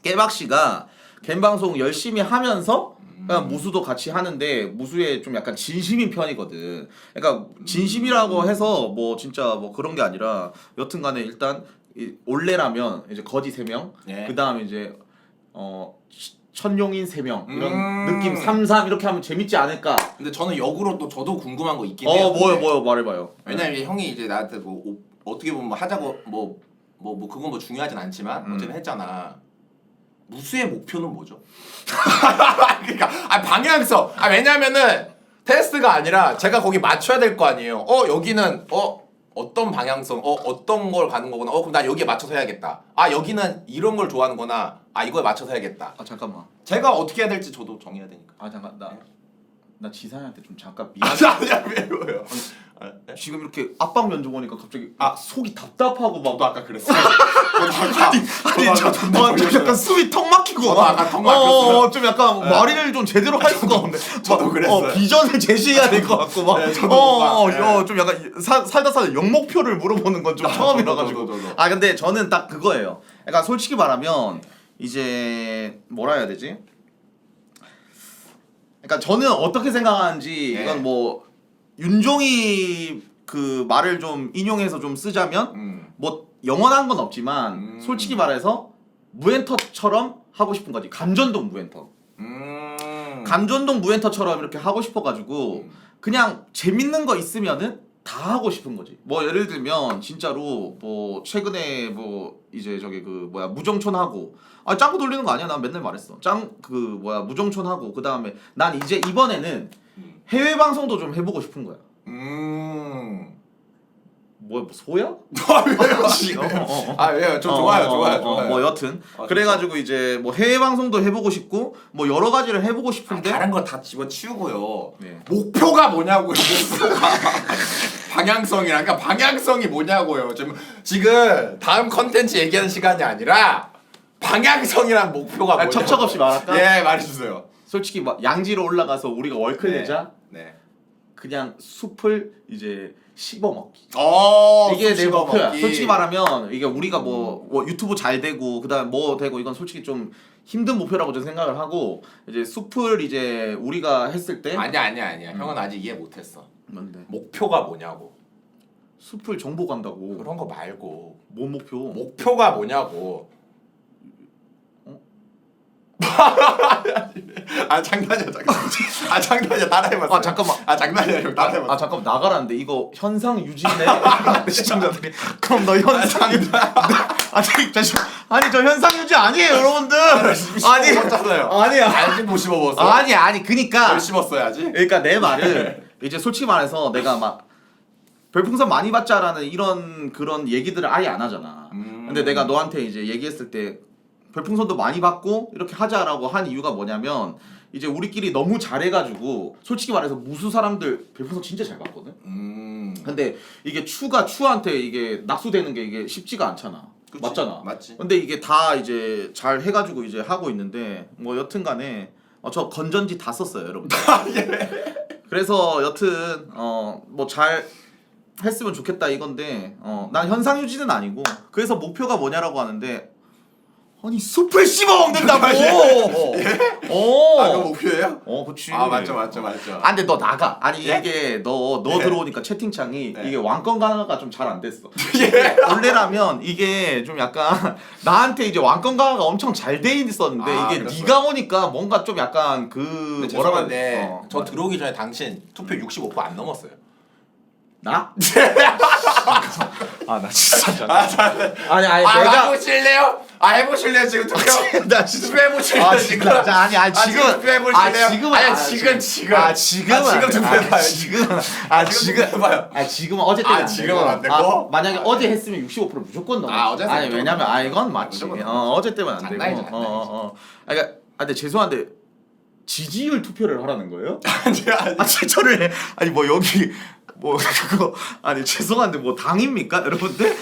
깨박씨가 갬 방송 열심히 하면서 그냥 무수도 같이 하는데 무수에 좀 약간 진심인 편이거든. 그러니까 진심이라고 해서 뭐 진짜 뭐 그런 게 아니라 여튼간에 일단 올레라면 이제 거지 3명, 예. 그 다음에 이제 천용인 3명 이런 느낌 3-3 이렇게 하면 재밌지 않을까. 근데 저는 역으로 또 저도 궁금한 거 있긴 해요. 뭐요 말해봐요. 왜냐면 이제 형이 이제 나한테 뭐 어떻게 보면 뭐 하자고 뭐 그건 뭐 중요하진 않지만 어쨌든 했잖아. 무수의 목표는 뭐죠? 그러니까 방향성. 왜냐면은 테스트가 아니라 제가 거기 맞춰야 될 거 아니에요. 여기는 어떤 방향성, 어떤 걸 가는 거구나. 그럼 난 여기에 맞춰서 해야겠다. 여기는 이런 걸 좋아하는구나. 이거에 맞춰서 해야겠다. 잠깐만. 제가 어떻게 해야 될지 저도 정해야 되니까. 잠깐 나 지산이한테 좀 잠깐 미안. 아니야 왜요? 지금 이렇게 압박 면접 오니까 갑자기 속이 답답하고 막 저도 아까 그랬어요. 좀 약간 숨이 턱 막히고 저도 아까 턱 막혔어요. 좀 약간 말을 좀 제대로 할 수가 없네. 저도 그랬어요. 비전을 제시해야 될 것 같고 막 네, 저도 좀 약간 살다 역목표를 물어보는 건 좀 처음이라 가지고. 저도. 근데 저는 딱 그거예요. 그러니까 솔직히 말하면 이제 뭐라 해야 되지? 그러니까 저는 어떻게 생각하는지 네. 이건 뭐 윤종이 그 말을 좀 인용해서 좀 쓰자면 뭐 영원한 건 없지만 솔직히 말해서 무엔터처럼 하고 싶은 거지. 감전동 무엔터. 감전동 무엔터처럼 이렇게 하고 싶어가지고 그냥 재밌는 거 있으면은 다 하고 싶은 거지. 뭐 예를 들면 진짜로 뭐 최근에 뭐 이제 저기 그 뭐야 무정촌 하고 짱구 돌리는 거 아니야. 난 맨날 말했어. 무정촌 하고 그 다음에 난 이제 이번에는 해외 방송도 좀 해보고 싶은 거야. 뭐야 뭐 소야? 왜요 지금? 왜요? 좀 좋아요. 뭐 여튼 그래가지고 이제 뭐 해외 방송도 해보고 싶고 뭐 여러 가지를 해보고 싶은데 다른 거 다 집어치우고요. 네. 목표가 뭐냐고요. 목표가 방향성이랑 그러니까 방향성이 뭐냐고요. 지금 다음 컨텐츠 얘기하는 시간이 아니라 방향성이랑 목표가 뭐냐고. 척척없이 말할까? 예, 말해주세요. 솔직히 막 양지로 올라가서 우리가 월클 내자. 네. 그냥 숲을 이제 씹어먹기. 숲 이게 내 목표야. 씹어먹기. 솔직히 말하면 이게 우리가 뭐 유튜브 잘 되고 그다음 뭐 되고 이건 솔직히 좀 힘든 목표라고 저는 생각을 하고 이제 숲을 이제 우리가 했을 때 아니야. 형은 아직 이해 못했어. 뭔데? 목표가 뭐냐고. 숲을 정보 간다고. 그런 거 말고. 뭔 목표? 목표가 뭐냐고. 장난이야 따라해봤어. 잠깐만. 장난이야 형 따라해봤어. 잠깐만 나가라는데 이거 현상 유지네. 시청자들이. 그럼 너 현상 유지. 아니 저 현상 유지 아니에요 여러분들. 아니야. 알지 못 씹어먹었어. 아니 그니까. 열 씹었어야지. 그러니까 내 말은 이제 솔직히 말해서 내가 막 별풍선 많이 받자라는 이런 그런 얘기들을 아예 안 하잖아. 근데 내가 너한테 이제 얘기했을 때 별풍선도 많이 받고 이렇게 하자라고 한 이유가 뭐냐면 이제 우리끼리 너무 잘해가지고 솔직히 말해서 무수 사람들 별풍선 진짜 잘 받거든. 근데 이게 추한테 이게 낙수되는 게 이게 쉽지가 않잖아. 그치? 맞잖아. 맞지. 근데 이게 다 이제 잘 해가지고 이제 하고 있는데 뭐 여튼간에 저 건전지 다 썼어요, 여러분. 아, 예. 그래서 여튼 뭐 잘 했으면 좋겠다 이건데 난 현상 유지는 아니고 그래서 목표가 뭐냐라고 하는데 아니 숲을 씹어 먹는다고. 아, 그거 목표예요? 그치. 아, 맞죠. 아 근데 너 나가. 아니 예? 이게 너 예. 들어오니까 채팅창이 예. 이게 왕권 강화가 좀 잘 안 됐어. 예. 원래라면 이게 좀 약간 나한테 이제 왕권 강화가 엄청 잘 돼 있었는데 아, 이게 그랬어요? 네가 오니까 뭔가 좀 약간 그 근데 뭐라고 해야 죄송한데 돼? 저 들어오기 전에 당신 투표 65%안 넘었어요. 나? 아 나 진짜. 아, 자, 아니 내가 해보실래요? 해보실래요 지금 투표? 나 진짜. 투표 해보실래요 지금? 아니 지금 투표 해보실래요? 지금은 지금 지금은 투표 해봐요. 지금 해봐요. 지금은 어제 때문에 지금은 안 되고? 만약에 어제 했으면 65% 무조건 넘어. 어제 아니 했으면 왜냐면 무조건 이건 맞지. 무조건 넘어. 어제 때문에 안 되고. 장난이죠. 그러니까 근데 죄송한데 지지율 투표를 하라는 거예요? 아니. 저를 아니 뭐 여기 뭐 그거 아니 죄송한데 뭐 당입니까 여러분들?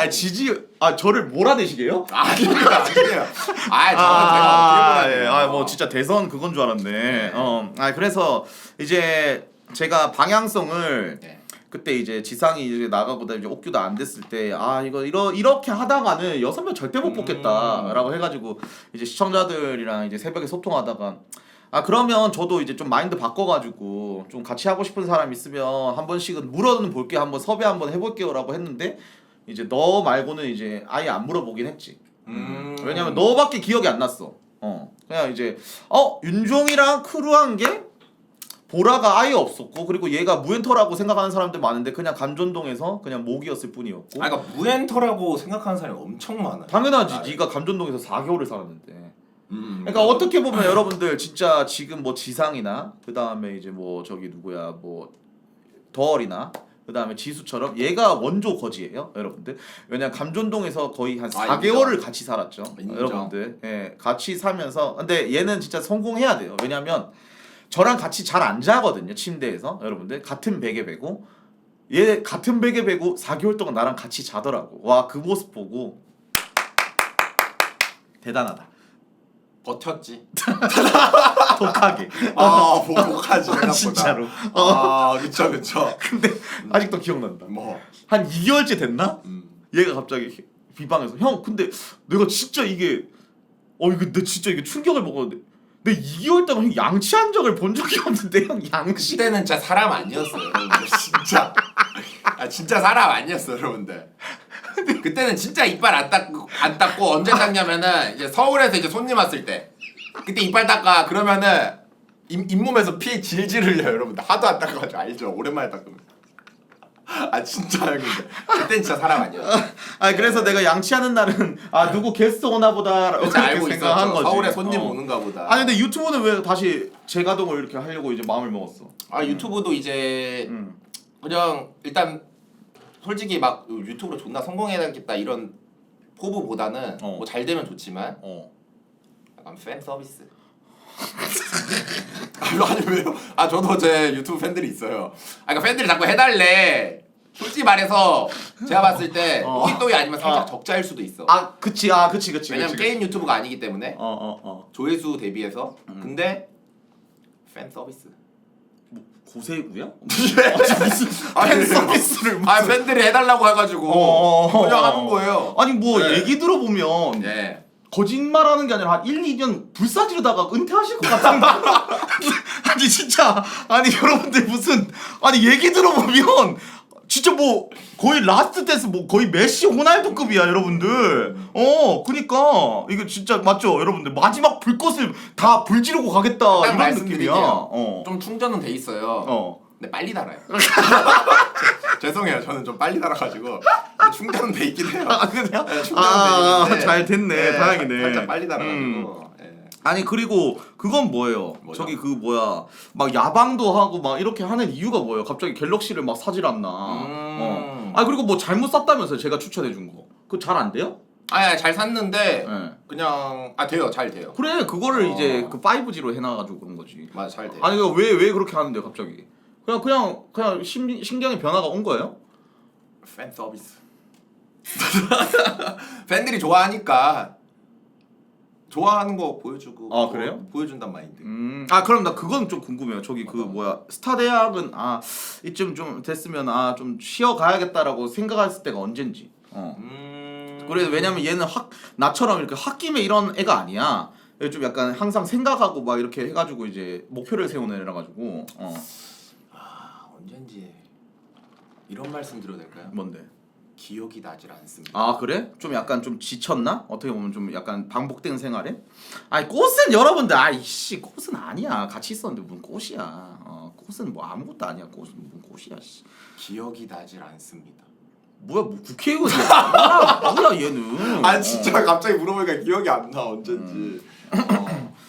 지지 저를 몰아내시게요? 아니에요. 저는 제가 어떻게 보라고요? 뭐 진짜 대선 그건 줄 알았네. 그래서 이제 제가 방향성을 네. 그때 이제 지상이 이제 나가보다 이제 옥규도 안 됐을 때 이거 이렇게 하다가는 6명 절대 못 뽑겠다라고 해가지고 이제 시청자들이랑 이제 새벽에 소통하다가 그러면 저도 이제 좀 마인드 바꿔가지고 좀 같이 하고 싶은 사람 있으면 한 번씩은 물어는 볼게요. 한번 섭외 한번 해볼게요라고 했는데 이제 너 말고는 이제 아예 안 물어보긴 했지. 왜냐면 너밖에 기억이 안 났어. 그냥 이제 윤종이랑 크루한 게 보라가 아예 없었고 그리고 얘가 무엔터라고 생각하는 사람들 많은데 그냥 감전동에서 그냥 목이었을 뿐이었고. 그러니까 무엔터라고 생각하는 사람이 엄청 많아요. 당연하지. 네가 감전동에서 4개월을 살았는데. 그러니까 어떻게 보면 여러분들 진짜 지금 뭐 지상이나 그 다음에 이제 뭐 저기 누구야 뭐 덜이나 그 다음에 지수처럼 얘가 원조 거지예요 여러분들. 왜냐면 감전동에서 거의 한 4개월을 같이 살았죠. 인정. 여러분들. 예, 같이 살면서 근데 얘는 진짜 성공해야 돼요. 왜냐면 저랑 같이 잘 안 자거든요 침대에서. 여러분들 같은 베개 베고 얘 같은 베개 베고 4개월 동안 나랑 같이 자더라고. 와 그 모습 보고 대단하다. 버텼지. 독하게. 복하지 생각보다. 진짜로. 그쵸. 근데 아직도 기억난다. 뭐. 한 2개월째 됐나? 얘가 갑자기 비방에서 형 근데 내가 진짜 이게 이거 내 진짜 이게 충격을 먹었는데 내 2개월 동안 형 양치한 적을 본 적이 없는데 형 양치. 그때는 진짜 사람 아니었어요 여러분들. 진짜. 진짜 사람 아니었어 여러분들. 그때는 진짜 이빨 안 닦고 언제 닦냐면은 이제 서울에서 이제 손님 왔을 때 그때 이빨 닦아 그러면은 잇몸에서 피 질질 흘려요 여러분들. 하도 안 닦아가지고 알죠. 오랜만에 닦으면. 진짜 근데 그땐 진짜 사람 아니었어. 그래서 내가 양치하는 날은 누구 게스트 오나 보다라고 그렇게 알고 생각한 있었죠. 거지. 서울에 손님 오는가 보다. 근데 유튜브는 왜 다시 재가동을 이렇게 하려고 이제 마음을 먹었어? 유튜브도 이제 그냥 일단 솔직히 막 유튜브로 존나 성공해야겠다 이런 포부보다는 뭐 잘 되면 좋지만 약간 팬 서비스. 아니 왜요? 저도 제 유튜브 팬들이 있어요. 그러니까 팬들이 자꾸 해달래. 솔직히 말해서 제가 봤을 때 똥이똥이 아니면 살짝 적자일 수도 있어. 그치. 왜냐면 게임 유튜브가 아니기 때문에 조회수 대비해서. 근데 팬 서비스. 고세구야? 팬 서비스를 팬들이 해달라고 해가지고 그냥 하는 거예요. 아니 뭐 네. 얘기 들어보면 거짓말하는 게 아니라 한 1, 2년 불사지르다가 은퇴하실 것 같은데. 아니 진짜 여러분들 무슨 얘기 들어보면 진짜 뭐 거의 라스트 댄스 뭐 거의 메시 호날두급이야 여러분들. 그니까 이거 진짜 맞죠 여러분들. 마지막 불꽃을 다 불 지르고 가겠다 이런 느낌이야. 좀 충전은 돼 있어요. 근데 빨리 달아요. 죄송해요. 저는 좀 빨리 달아가지고 충전은 돼 있긴 해요. 그냥? 충전은 돼 있는데 잘 됐네. 다행이네. 살짝 빨리 달아가지고. 그리고 그건 뭐예요? 뭐죠? 저기 그 뭐야 막 야방도 하고 막 이렇게 하는 이유가 뭐예요? 갑자기 갤럭시를 막 사질 않나? 그리고 뭐 잘못 샀다면서요? 제가 추천해준 거. 그거 잘 안 돼요? 잘 샀는데 네. 그냥 돼요. 잘 돼요. 그래 그거를 이제 그 5G로 해놔가지고 그런 거지. 맞아 잘 돼요. 아니 왜 그렇게 하는데 갑자기? 그냥 신경의 변화가 온 거예요? 팬 서비스. 팬들이 좋아하니까 좋아하는 거 보여주고. 아, 그래요? 보여준단 마인드. 아 그럼 나 그건 좀 궁금해요. 저기 그 뭐야 스타 대학은 아 이쯤 좀 됐으면 아 좀 쉬어 가야겠다라고 생각했을 때가 언젠지. 그래 왜냐면 얘는 나처럼 이렇게 홧김에 이런 애가 아니야. 좀 약간 항상 생각하고 막 이렇게 해가지고 이제 목표를 세우는 애라 가지고. 아 언젠지 이런 말씀 드려도 될까요? 뭔데? 기억이 나질 않습니다. 아 그래? 좀 약간 좀 지쳤나? 어떻게 보면 좀 약간 반복된 생활에? 아니 꽃은 여러분들 아이씨 꽃은 아니야. 같이 있었는데 무슨 꽃이야. 꽃은 뭐 아무것도 아니야. 꽃은 무슨 꽃이야. 씨. 기억이 나질 않습니다. 뭐야 뭐 국회의원이야. 뭐야 얘는. 아 진짜 갑자기 물어보니까 기억이 안 나 언젠지.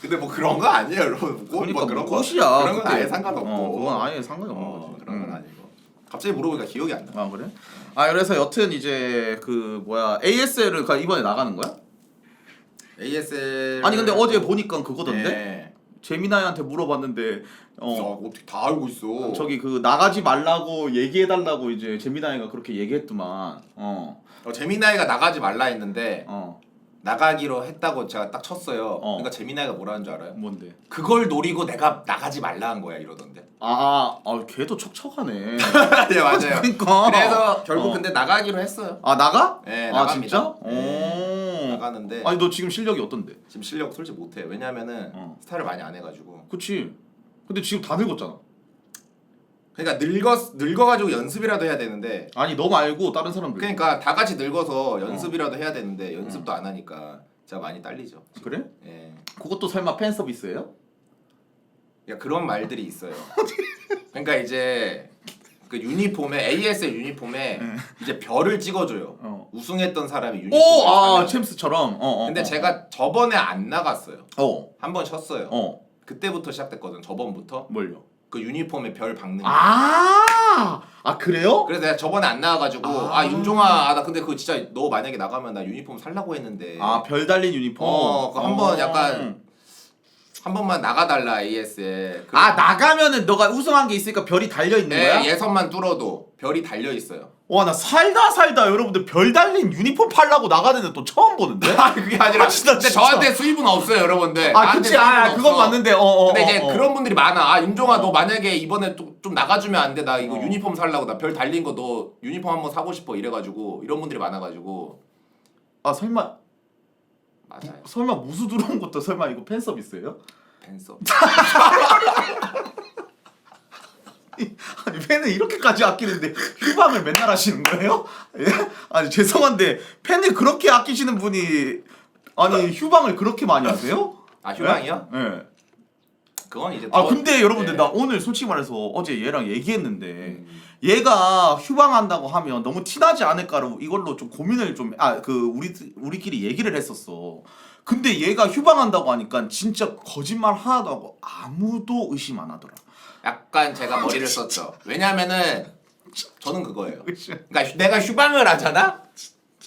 근데 뭐 그런 거 아니에요, 여러분. 그러니까 뭐 그런 뭐 거 꽃이야. 그런 건 그때. 아예 상관없고. 그건 아예 상관이 없는 거지. 그런 건 아니고. 갑자기 물어보니까 기억이 안 나. 아 그래? 아 그래서 여튼 이제 그 뭐야 ASL을 이번에 나가는 거야? ASL. 아니 근데 어제 보니까 그거던데 네. 재미나이한테 물어봤는데 어떻게 다 알고 있어? 저기 그 나가지 말라고 얘기해달라고 이제 재미나이가 그렇게 얘기했더만. 재미나이가 나가지 말라 했는데 어 나가기로 했다고 제가 딱 쳤어요. 어. 그러니까 재미나이가 뭐라는 줄 알아요? 뭔데? 그걸 노리고 내가 나가지 말라 한 거야 이러던데. 걔도 척척하네. 네 맞아요. 그러니까. 그래서 결국 근데 나가기로 했어요. 아 나가? 네 아 나갑니다. 진짜? 네, 오. 나가는데 아니 너 지금 실력이 어떤데? 지금 실력 솔직히 못해. 왜냐면은 스타를 많이 안 해가지고. 그치. 근데 지금 다 늙었잖아. 그러니까 늙어가지고 연습이라도 해야 되는데. 아니 너 말고 다른 사람들. 그러니까 다 같이 늙어서 연습이라도 해야 되는데 연습도 안 하니까 제가 많이 딸리죠. 그래? 예. 그것도 설마 팬 서비스예요? 야 그런 말들이 있어요. 그러니까 이제 그 유니폼에 ASL 유니폼에 이제 별을 찍어줘요. 우승했던 사람이 유니폼. 오, 챔스처럼. 근데 제가 저번에 안 나갔어요. 한 번 쉬었어요. 어. 그때부터 시작됐거든. 저번부터. 뭘요? 그 유니폼에 별 박는 거. 아 그래요? 그래서 내가 저번에 안 나가가지고 윤종아 나 근데 그거 진짜 너 만약에 나가면 나 유니폼 살라고 했는데. 별 달린 유니폼. 그거 한번 약간 한 번만 나가달라 AS에. 나가면은 너가 우승한 게 있으니까 별이 달려 있는 거야? 예선만 뚫어도 별이 달려 있어요. 와 나 살다 여러분들 별 달린 유니폼 팔라고 나가는 애 또 처음 보는데? 그게 아니라 진짜, 근데 진짜. 저한테 수입은 없어요 여러분들. 그치 수입은 그건 없어. 맞는데 근데 이제 그런 분들이 많아. 윤종아 너 만약에 이번에 좀 나가주면 안 돼. 나 이거 유니폼 살라고 나 별 달린 거 너 유니폼 한번 사고 싶어 이래가지고 이런 분들이 많아가지고. 설마 맞아요. 무수 들어온 것도 설마 이거 팬 서비스예요? 팬서. 아니 팬을 이렇게까지 아끼는데 휴방을 맨날 하시는 거예요? 예? 아니 죄송한데 팬을 그렇게 아끼시는 분이 아니 휴방을 그렇게 많이 하세요? 휴방이요? 예. 그건 이제. 근데 여러분들 나 오늘 솔직히 말해서 어제 얘랑 얘기했는데 얘가 휴방한다고 하면 너무 티나지 않을까로 이걸로 좀 고민을 우리끼리 얘기를 했었어. 근데 얘가 휴방한다고 하니까 진짜 거짓말 하나도 하고 아무도 의심 안 하더라. 약간 제가 머리를 썼죠. 왜냐면은 저는 그거예요. 그러니까 내가 휴방을 하잖아.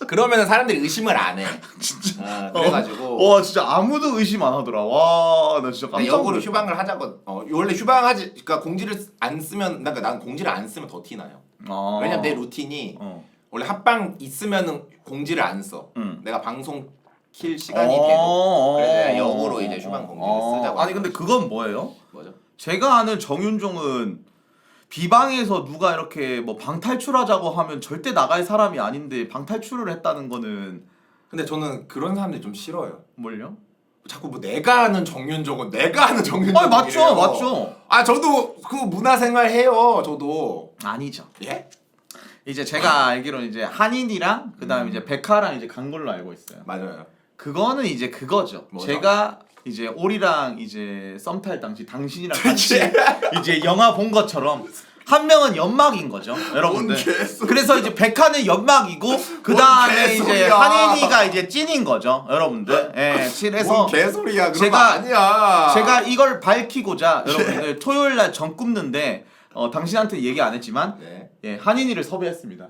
그러면은 사람들이 의심을 안 해. 진짜. 그래가지고. 와 진짜 아무도 의심 안 하더라. 와 나 진짜 깜짝 역으로 놀랐어. 휴방을 하자고. 원래 휴방하지. 그러니까 공지를 안 쓰면 난 공지를 안 쓰면 더 티나요. 왜냐면 내 루틴이 원래 합방 있으면은 공지를 안 써. 내가 방송 킬 시간이 돼도. 그래서 역으로 이제 휴방 공지를 쓰자고. 아니 근데 그건 뭐예요? 뭐죠? 제가 아는 정윤종은 비방에서 누가 이렇게 뭐 방탈출하자고 하면 절대 나갈 사람이 아닌데 방탈출을 했다는 거는. 근데 저는 그런 사람들이 좀 싫어요. 뭘요? 자꾸 뭐 내가 아는 정윤종은 내가 아는 정윤종. 맞죠. 저도 그 문화생활 해요. 저도. 아니죠. 예? 이제 제가 알기로는 이제 한인이랑 그다음에 이제 백화랑 이제 간 걸로 알고 있어요. 맞아요. 그거는 이제 그거죠. 뭐죠? 제가 이제 오리랑 이제 썸 탈 당시 당신이랑 같이 이제 영화 본 것처럼 한 명은 연막인 거죠, 여러분들. 그래서 이제 백화는 연막이고 그 다음에 이제 한인이가 이제 찐인 거죠, 여러러분들. 예, 그래서 뭔 개소리야. 그런 거 아니야. 제가 이걸 밝히고자 여러분들 토요일 날 전 굽는데 당신한테 얘기 안 했지만 예, 한인이를 섭외했습니다.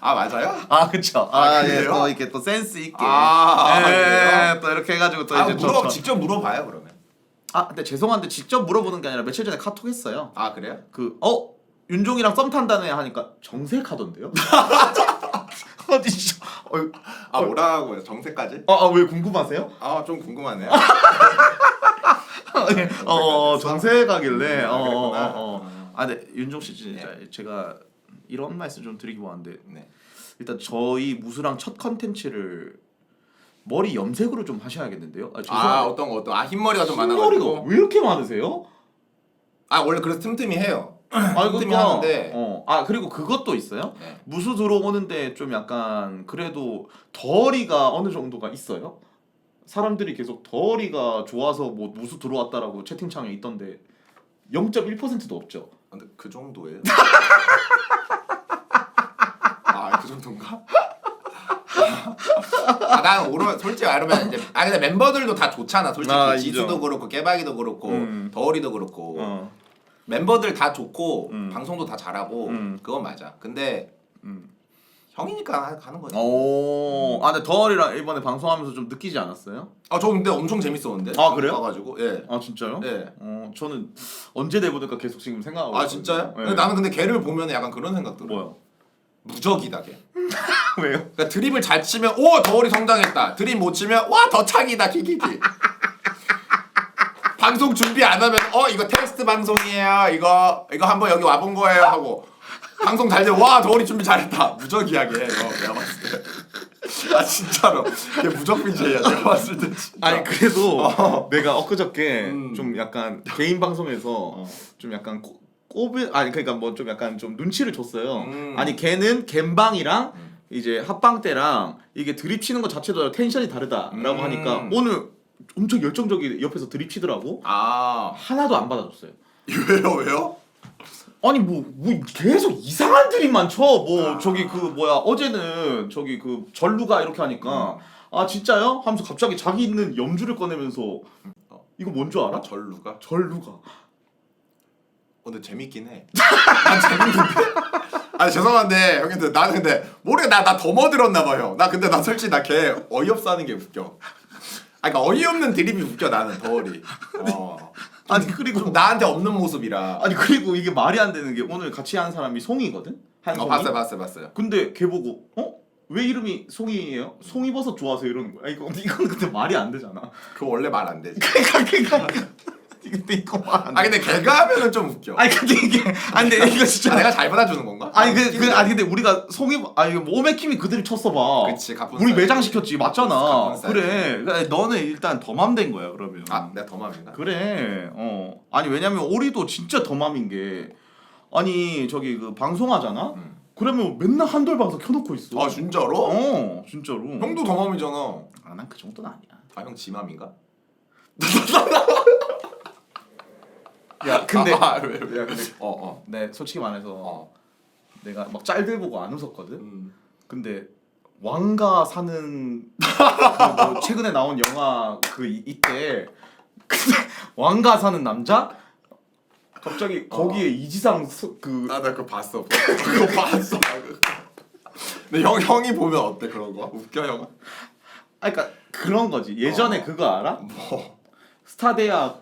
맞아요? 그쵸. 예, 또 이렇게 또 센스 있게. 그래요? 또 이렇게 해가지고 또 이제 직접 물어봐요 그러면. 근데 죄송한데 직접 물어보는 게 아니라 며칠 전에 카톡 했어요. 그래요? 윤종이랑 썸 탄다네 하니까 정색하던데요? 어디 아 뭐라고요? 정색까지? 왜 궁금하세요? 아 좀 궁금하네요. 정색하길래 그랬구나. 네 윤종 씨 진짜 제가 이런 말씀 좀 드리고 하는데 네. 일단 저희 무수랑 첫 컨텐츠를 머리 염색으로 좀 하셔야겠는데요. 죄송한데 어떤 거 어떤 흰머리가 좀 머리가 많아가지고. 왜 이렇게 많으세요? 아 원래 그래서 틈틈이 해요. 아 틈틈이 그러니까, 하는데. 그리고 그것도 있어요. 네. 무수 들어오는데 좀 약간 그래도 덜이가 어느 정도가 있어요. 사람들이 계속 덜이가 좋아서 뭐 무수 들어왔다라고 채팅창에 있던데 0.1%도 없죠. 근데 그 정도예요? 아 그 정도인가? 난 오르면 솔직히 말하면 이제 근데 멤버들도 다 좋잖아. 솔직히 인정. 지수도 그렇고 깨박이도 그렇고 더어리도 그렇고 멤버들 다 좋고 방송도 다 잘하고 그건 맞아. 근데 형이니까 가는 거지. 근데 덜이랑 이번에 방송하면서 좀 느끼지 않았어요? 저 근데 엄청 재밌었는데. 아, 그래요? 가가지고 예. 아 진짜요? 예. 저는 언제 내보낼까 계속 지금 생각하고 아 있거든요. 진짜요? 예. 근데 나는 근데 걔를 보면 약간 그런 생각 들어. 뭐요? 무적이다 걔. 왜요? 그러니까 드립을 잘 치면 오 더월이 성장했다. 드립 못 치면 와 더 창이다 키키키. 방송 준비 안 하면 이거 테스트 방송이에요. 이거 한번 여기 와본 거예요 하고 방송 잘 되면 와 더월이 준비 잘했다. 무적이야 걔. 내가 봤을 때. 아 진짜로 걔 무적 BJ야 내가 봤을 때 진짜. 아니 그래도 내가 엊그저께 좀 약간 개인 방송에서 좀 약간 그러니까 뭐 좀 약간 좀 눈치를 줬어요. 아니 걔는 갬방이랑 이제 합방 때랑 이게 드립 치는 것 자체도 텐션이 다르다라고 하니까 오늘 엄청 열정적이 옆에서 드립 치더라고. 하나도 안 받아줬어요. 왜요? 아니 뭐 계속 이상한 드립만 쳐. 저기 그 뭐야 어제는 저기 그 전루가 이렇게 하니까 아 진짜요? 하면서 갑자기 자기 있는 염주를 꺼내면서 이거 뭔 줄 알아? 전루가? 전루가. 근데 재밌긴 해. 난 재밌는데. 아니 죄송한데 형님들 나는 근데 모르게 나 더 머들었나 봐 형. 나 근데 나 솔직히 나 걔 어이없어 하는 게 웃겨. 그러니까 어이없는 드립이 웃겨 나는 덜이. 아니 그리고 좀 나한테 없는 모습이라. 아니 그리고 이게 말이 안 되는 게 오늘 같이 한 사람이 송이거든. 한송이. 봤어요. 근데 걔 보고 왜 이름이 송이에요? 송이버섯 좋아하세요 이러는 거야. 이건 근데 말이 안 되잖아. 그거 원래 말 안 되지. 그러니까 근데 이거 말 안 돼. 근데 걔가 하면은 좀 웃겨. 아니 근데 이게 근데 이거 진짜 내가 잘 받아주는 건가? 아니 근데 우리가 이거 오메킴이 그들이 쳤어 봐. 그치 가쁜 우리 스타일. 매장 시켰지 맞잖아. 가쁜 스타일. 그래. 그러니까 너는 일단 더맘 된 거야 그러면. 내가 더 맘인가? 그래. 아니 왜냐면 오리도 진짜 더맘인 게 아니 저기 그 방송하잖아. 그러면 맨날 한돌 방송 켜놓고 있어. 아 진짜로? 진짜로. 형도 더 맘이잖아. 난 그 정도는 아니야. 형 지맘인가? 야 근데 왜? 야 근데 네 솔직히 말해서 내가 막 짤들 보고 안 웃었거든. 근데 왕가 사는 뭐 최근에 나온 영화 이때 근데 왕가 사는 남자 갑자기 거기에 이지상 나 그거 봤어. 그거 봤어. 근데 형이 보면 어때 그런 거? 웃겨 형? 그러니까 그런 거지. 예전에 그거 알아? 뭐? 스타대학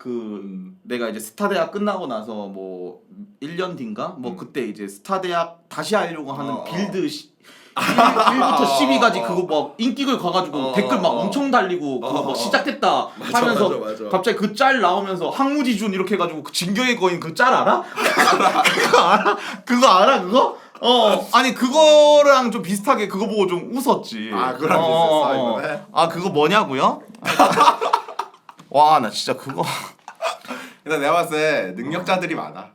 내가 이제 스타대학 끝나고 나서 뭐 1년 뒤인가? 뭐 그때 이제 스타대학 다시 하려고 하는 빌드 1부터 12까지 그거 막 인기글 가가지고 댓글 막 엄청 달리고 그거 막 시작됐다 하면서 맞아. 갑자기 그 짤 나오면서 항무지준 이렇게 해가지고 그 진격의 거인 그 짤 알아? 그거 알아? 그거 알아 그거? 아니 그거랑 좀 비슷하게 그거 보고 좀 웃었지. 그거랑 비슷했어 이번에? 그거 뭐냐고요? 와 나 진짜 그거 근데 내가 봤을 때 능력자들이 많아.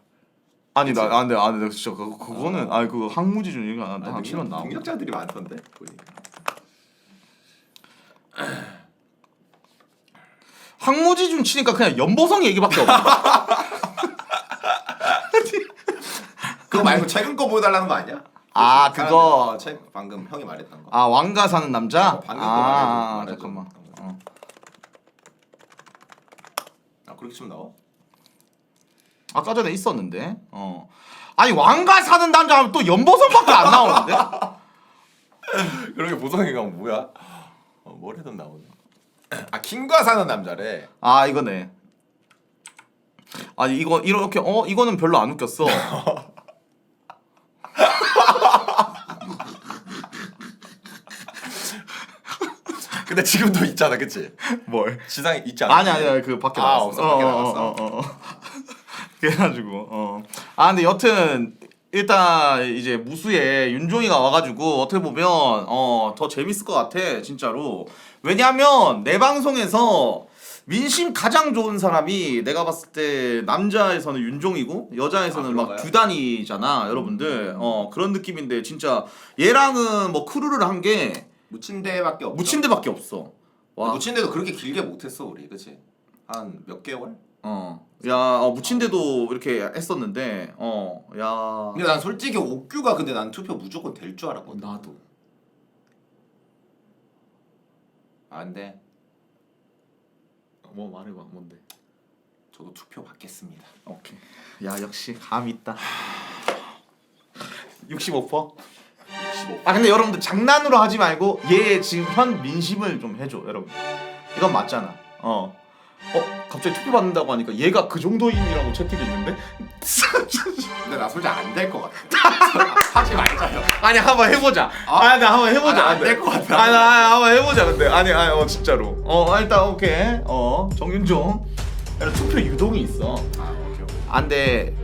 아니 근데 내가 진짜 그거는 그거 항무지준 이거 안 한다. 실은 나. 능력자들이 많던데. 항무지준 치니까 그냥 연보성 얘기밖에 없어. 그거 말고 최근 거 보여달라는 거 아니야? 그거 방금 형이 말했던 거. 왕가 사는 남자? 방금 거 말해줘. 잠깐만. 그렇게 치면 나와? 아까 전에 있었는데. 아니 왕가 사는 남자 하면 또 연보성밖에 안 나오는데? 그러게 보성이가 뭐야? 뭐래든 나오네. 킹과 사는 남자래. 이거네. 아니 이거 이렇게 이거는 별로 안 웃겼어. 근데 지금도 있잖아, 그치? 뭘? 지상에 있지 않아? 아니 그 밖에 아, 나갔어. 없어, 밖에 나갔어. 그래가지고 근데 여튼 일단 이제 무수에 윤종이가 와가지고 어떻게 보면 더 재밌을 것 같아 진짜로. 왜냐면 내 방송에서 민심 가장 좋은 사람이 내가 봤을 때 남자에서는 윤종이고 여자에서는 막 그런가요? 두단이잖아 여러분들. 그런 느낌인데 진짜 얘랑은 뭐 크루를 한 게 무친대밖에 없어. 무친대밖에 없어. 와. 무친대도 그렇게 길게 못했어 우리, 그치? 한 몇 개월? 무친대도 이렇게 했었는데 야. 근데 난 솔직히 옥규가 근데 난 투표 무조건 될 줄 알았거든. 나도. 안 돼. 뭐 말해봐 뭔데? 저도 투표 받겠습니다. 오케이. 야 역시 감 있다. 65%? 아 근데 여러분들 장난으로 하지 말고 얘 지금 현 민심을 좀 해줘 여러분. 이건 맞잖아. 갑자기 투표 받는다고 하니까 얘가 그 정도인이라고 채팅이 있는데? 근데 나 솔직히 안 될 것 같아. 하지 말자요. 아니 한번 해보자. 나 한번 해보자. 안 될 것 같아. 나 한번 해보자 근데. 진짜로. 일단 오케이. 정윤종. 일단 투표 유동이 있어. 오케이.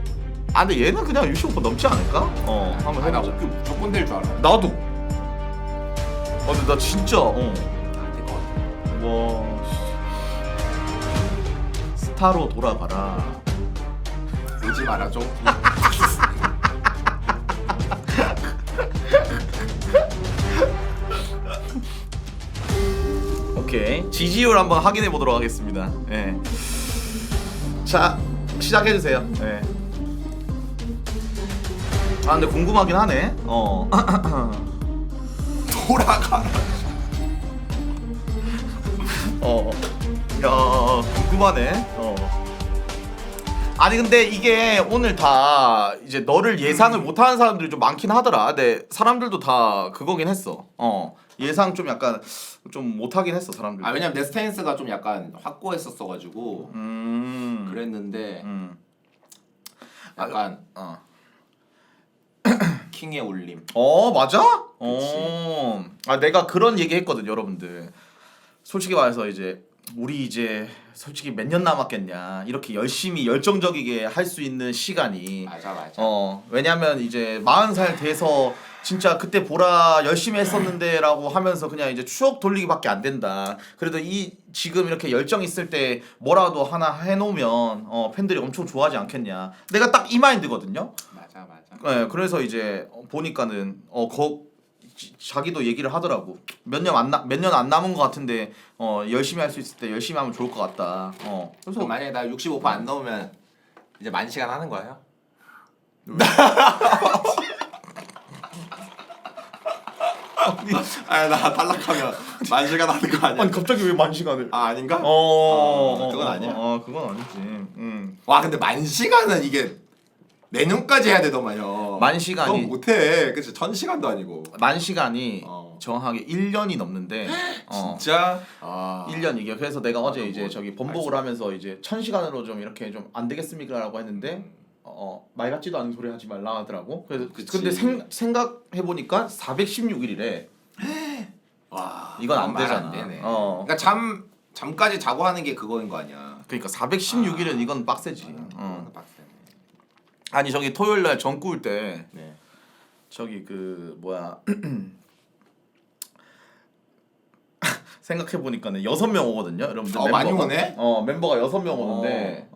근데 얘는 그냥 65% 넘지 않을까? 한번 나 해보자. 옥규 무조건 될 줄 알아. 나도. 근데 나 진짜 안될 것 같아. 와. 스타로 돌아가라. 울지 마라 좀. 오케이. 지지율 한번 확인해 보도록 하겠습니다. 예. 자, 시작해 주세요. 예. 근데 궁금하긴 하네. 돌아가라. 야, 궁금하네. 아니 근데 이게 오늘 다 이제 너를 예상을 못하는 사람들이 좀 많긴 하더라. 근데 사람들도 다 그거긴 했어. 예상 좀 약간 좀 못하긴 했어 사람들. 왜냐면 내 스탠스가 좀 약간 확고했었어가지고 그랬는데 약간 킹의 울림. 맞아? 그치. 내가 그런 얘기 했거든 여러분들. 솔직히 말해서 이제 우리 이제 솔직히 몇 년 남았겠냐 이렇게 열심히 열정적이게 할 수 있는 시간이. 맞아. 왜냐면 이제 40살 돼서 진짜 그때 보라 열심히 했었는데 라고 하면서 그냥 이제 추억 돌리기밖에 안 된다. 그래도 지금 이렇게 열정 있을 때 뭐라도 하나 해놓으면 팬들이 엄청 좋아하지 않겠냐. 내가 딱 이 마인드거든요. 맞아. 네, 그래서 이제 보니까는 자기도 얘기를 하더라고. 몇 년 안 남은 것 같은데 열심히 할 수 있을 때 열심히 하면 좋을 것 같다. 그래서 만약에 나 65% 안 넣으면 이제 만 시간 하는 거예요? 나 탈락하면 만 시간 하는 거 아니야? 아니 갑자기 왜 만 시간을? 아닌가? 그건 아니야. 그건 아니지. 와 근데 만 시간은 이게 내년까지 해야 되더만요. 만 시간이- 그건 못해. 그치 1000시간도 아니고. 만 시간이 어. 정확하게 1년이 넘는데 진짜? 1년 이게. 그래서 내가 어제 이제 뭐, 저기 번복을 하면서 이제 1000시간으로 좀 이렇게 좀 안 되겠습니까라고 했는데 말 같지도 않은 소리 하지 말라 하더라고. 그래서 그치. 근데 생각해 보니까 416일이래. 와 이건 안 말 되잖아. 안 되네. 어. 그러니까 잠까지 자고 하는 게 그거인 거 아니야. 그러니까 416일은 이건 빡세지. 그거는 빡세네. 아니 저기 토요일 날 전 구울 때 네. 저기 그 뭐야 생각해 보니까는 6명 오거든요, 여러분들. 많이 오네? 멤버가 6명 오는데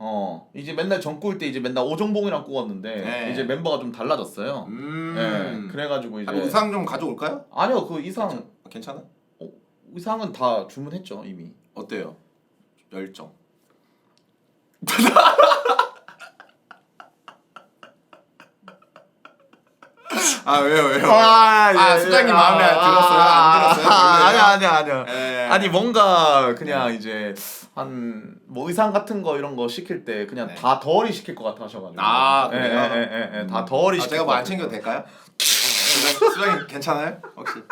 이제 맨날 전 구울 때 이제 맨날 오정봉이랑 구웠는데 네. 이제 멤버가 좀 달라졌어요. 네, 그래가지고 이제 의상 좀 가져올까요? 아니요 그 이상 괜찮아? 의상은 다 주문했죠 이미. 어때요? 열정. 왜요? 수장님 마음에 들었어요? 안 들었어요? 아니야. 예. 아니 뭔가 그냥 이제 한 뭐 의상 같은 거 이런 거 시킬 때 그냥 네. 다 덜이 시킬 것 같아 하셔가지고. 그래요? 다 덜이 시킬 제가 것 뭐 안 같아요. 챙겨도 될까요? 수장님 괜찮아요? 혹시?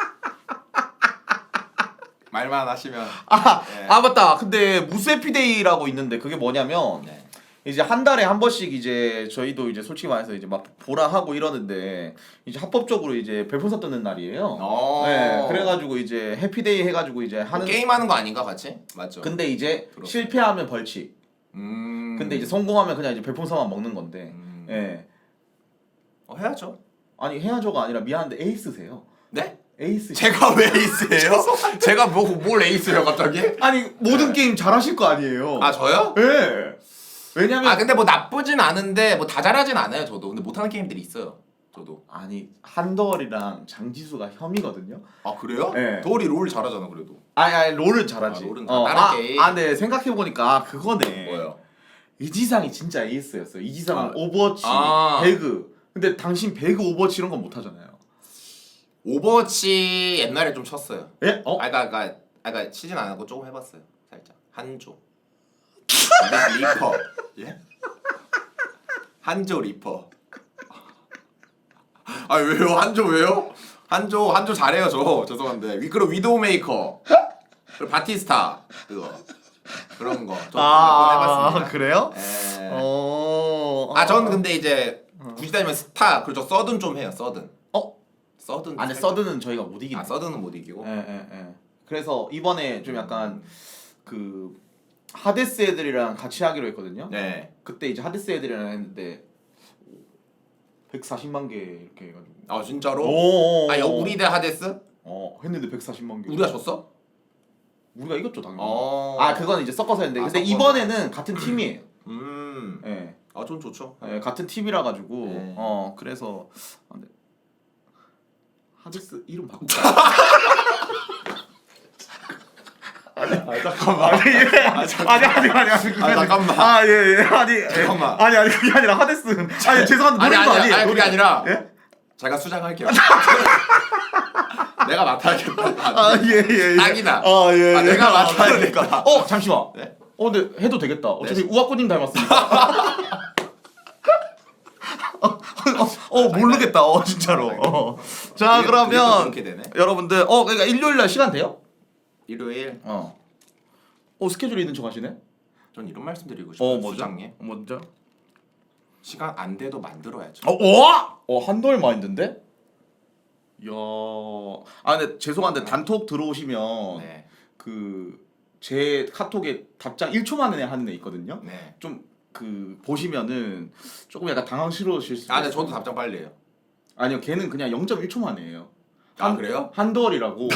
말만 하시면. 예. 맞다. 근데 무쇠피데이라고 있는데 그게 뭐냐면 네. 이제 한 달에 한 번씩 이제 저희도 이제 솔직히 말해서 이제 막 보라 하고 이러는데 이제 합법적으로 이제 별풍선 뜨는 날이에요. 네, 그래가지고 이제 해피데이 해가지고 이제 하는. 게임하는 거 아닌가 같이? 맞죠. 근데 이제 들었어요. 실패하면 벌칙. 근데 이제 성공하면 그냥 이제 별풍선만 먹는 건데. 예. 해야죠. 아니 해야죠가 아니라 미안한데 에이스세요. 네? 에이스. 제가 왜 에이스예요? 제가 뭘 에이스예요 갑자기? 아니 모든 게임 잘하실 거 아니에요. 아 저요? 예. 왜냐면 아 근데 뭐 나쁘진 않은데 뭐 다 잘하진 않아요 저도. 근데 못하는 게임들이 있어요. 저도. 아니 한덜이랑 장지수가 혐이거든요. 아 그래요? 네. 도울이 롤 잘하잖아 그래도. 아니 롤은 잘하지. 아, 롤은 다른 게임. 네 생각해 보니까 그거네. 뭐요? 이지상이 진짜 에이스였어요. 이지상은 아. 오버워치, 배그. 근데 당신 배그 오버워치 이런 건 못 하잖아요. 오버워치 옛날에 좀 쳤어요. 예? 그러니까 시즌 안 하고 조금 해봤어요. 살짝 한조. 리퍼. 예? 한조 리퍼. 아 왜요? 한조 왜요? 한조 잘해요 저. 죄송한데. 그리고 위도우 메이커. 그리고 바티스타 그거. 그런 거. 저 해봤습니다. 그래요? 예. 저는 근데 이제 굳이 따지면 스타 그리고 저 서든 좀 해요. 서든. 서든. 아니 서든은 저희가 못 이기는. 서든은 못 이기고. 예. 그래서 이번에 좀 약간 그 하데스 애들이랑 같이 하기로 했거든요. 네. 그때 이제 하데스 애들이랑 했는데 140만 개 이렇게 해가지고. 아 진짜로? 오. 우리 대 하데스? 했는데 140만 개. 우리가 졌어? 우리가 이겼죠 당연히. 아 그건 이제 섞어서 했는데 근데 섞어서. 이번에는 같은 팀이에요. 예. 좀 좋죠. 예, 같은 팀이라 가지고 네. 그래서 근데 하데스 이름 바꿀까? 잠깐만. 아니 잠깐만. 예. 잠깐만. 아니 그게 아니라 하데스. 아니 죄송한데 노래도 아니에요. 그게 아니라. 예? 제가 수장할게요. 내가 맡아야겠다. 예. 딱이다. 예. 내가 맡아야겠다. 잠시만. 네? 근데 해도 되겠다. 어차피 우아꾸님 닮았으니까. 모르겠다. 진짜로. 자, 그러면 그렇게 되네. 여러분들 그러니까 일요일 날 시간 돼요? 일요일. 스케줄이 있는 척 하시네? 전 이런 말씀 드리고 싶어요. 뭐죠? 수장님. 뭐죠? 시간 안 돼도 만들어야죠. 한돌 마인드인데? 이야. 근데 죄송한데 단톡 들어오시면 네. 제 카톡에 답장 1초 만에 하는 애 있거든요. 네. 좀 보시면은 조금 약간 당황스러우실 수 있어요. 근데 저도 답장 빨리 해요. 아니요, 걔는 그냥 0.1초 만에 해요. 그래요? 한돌이라고.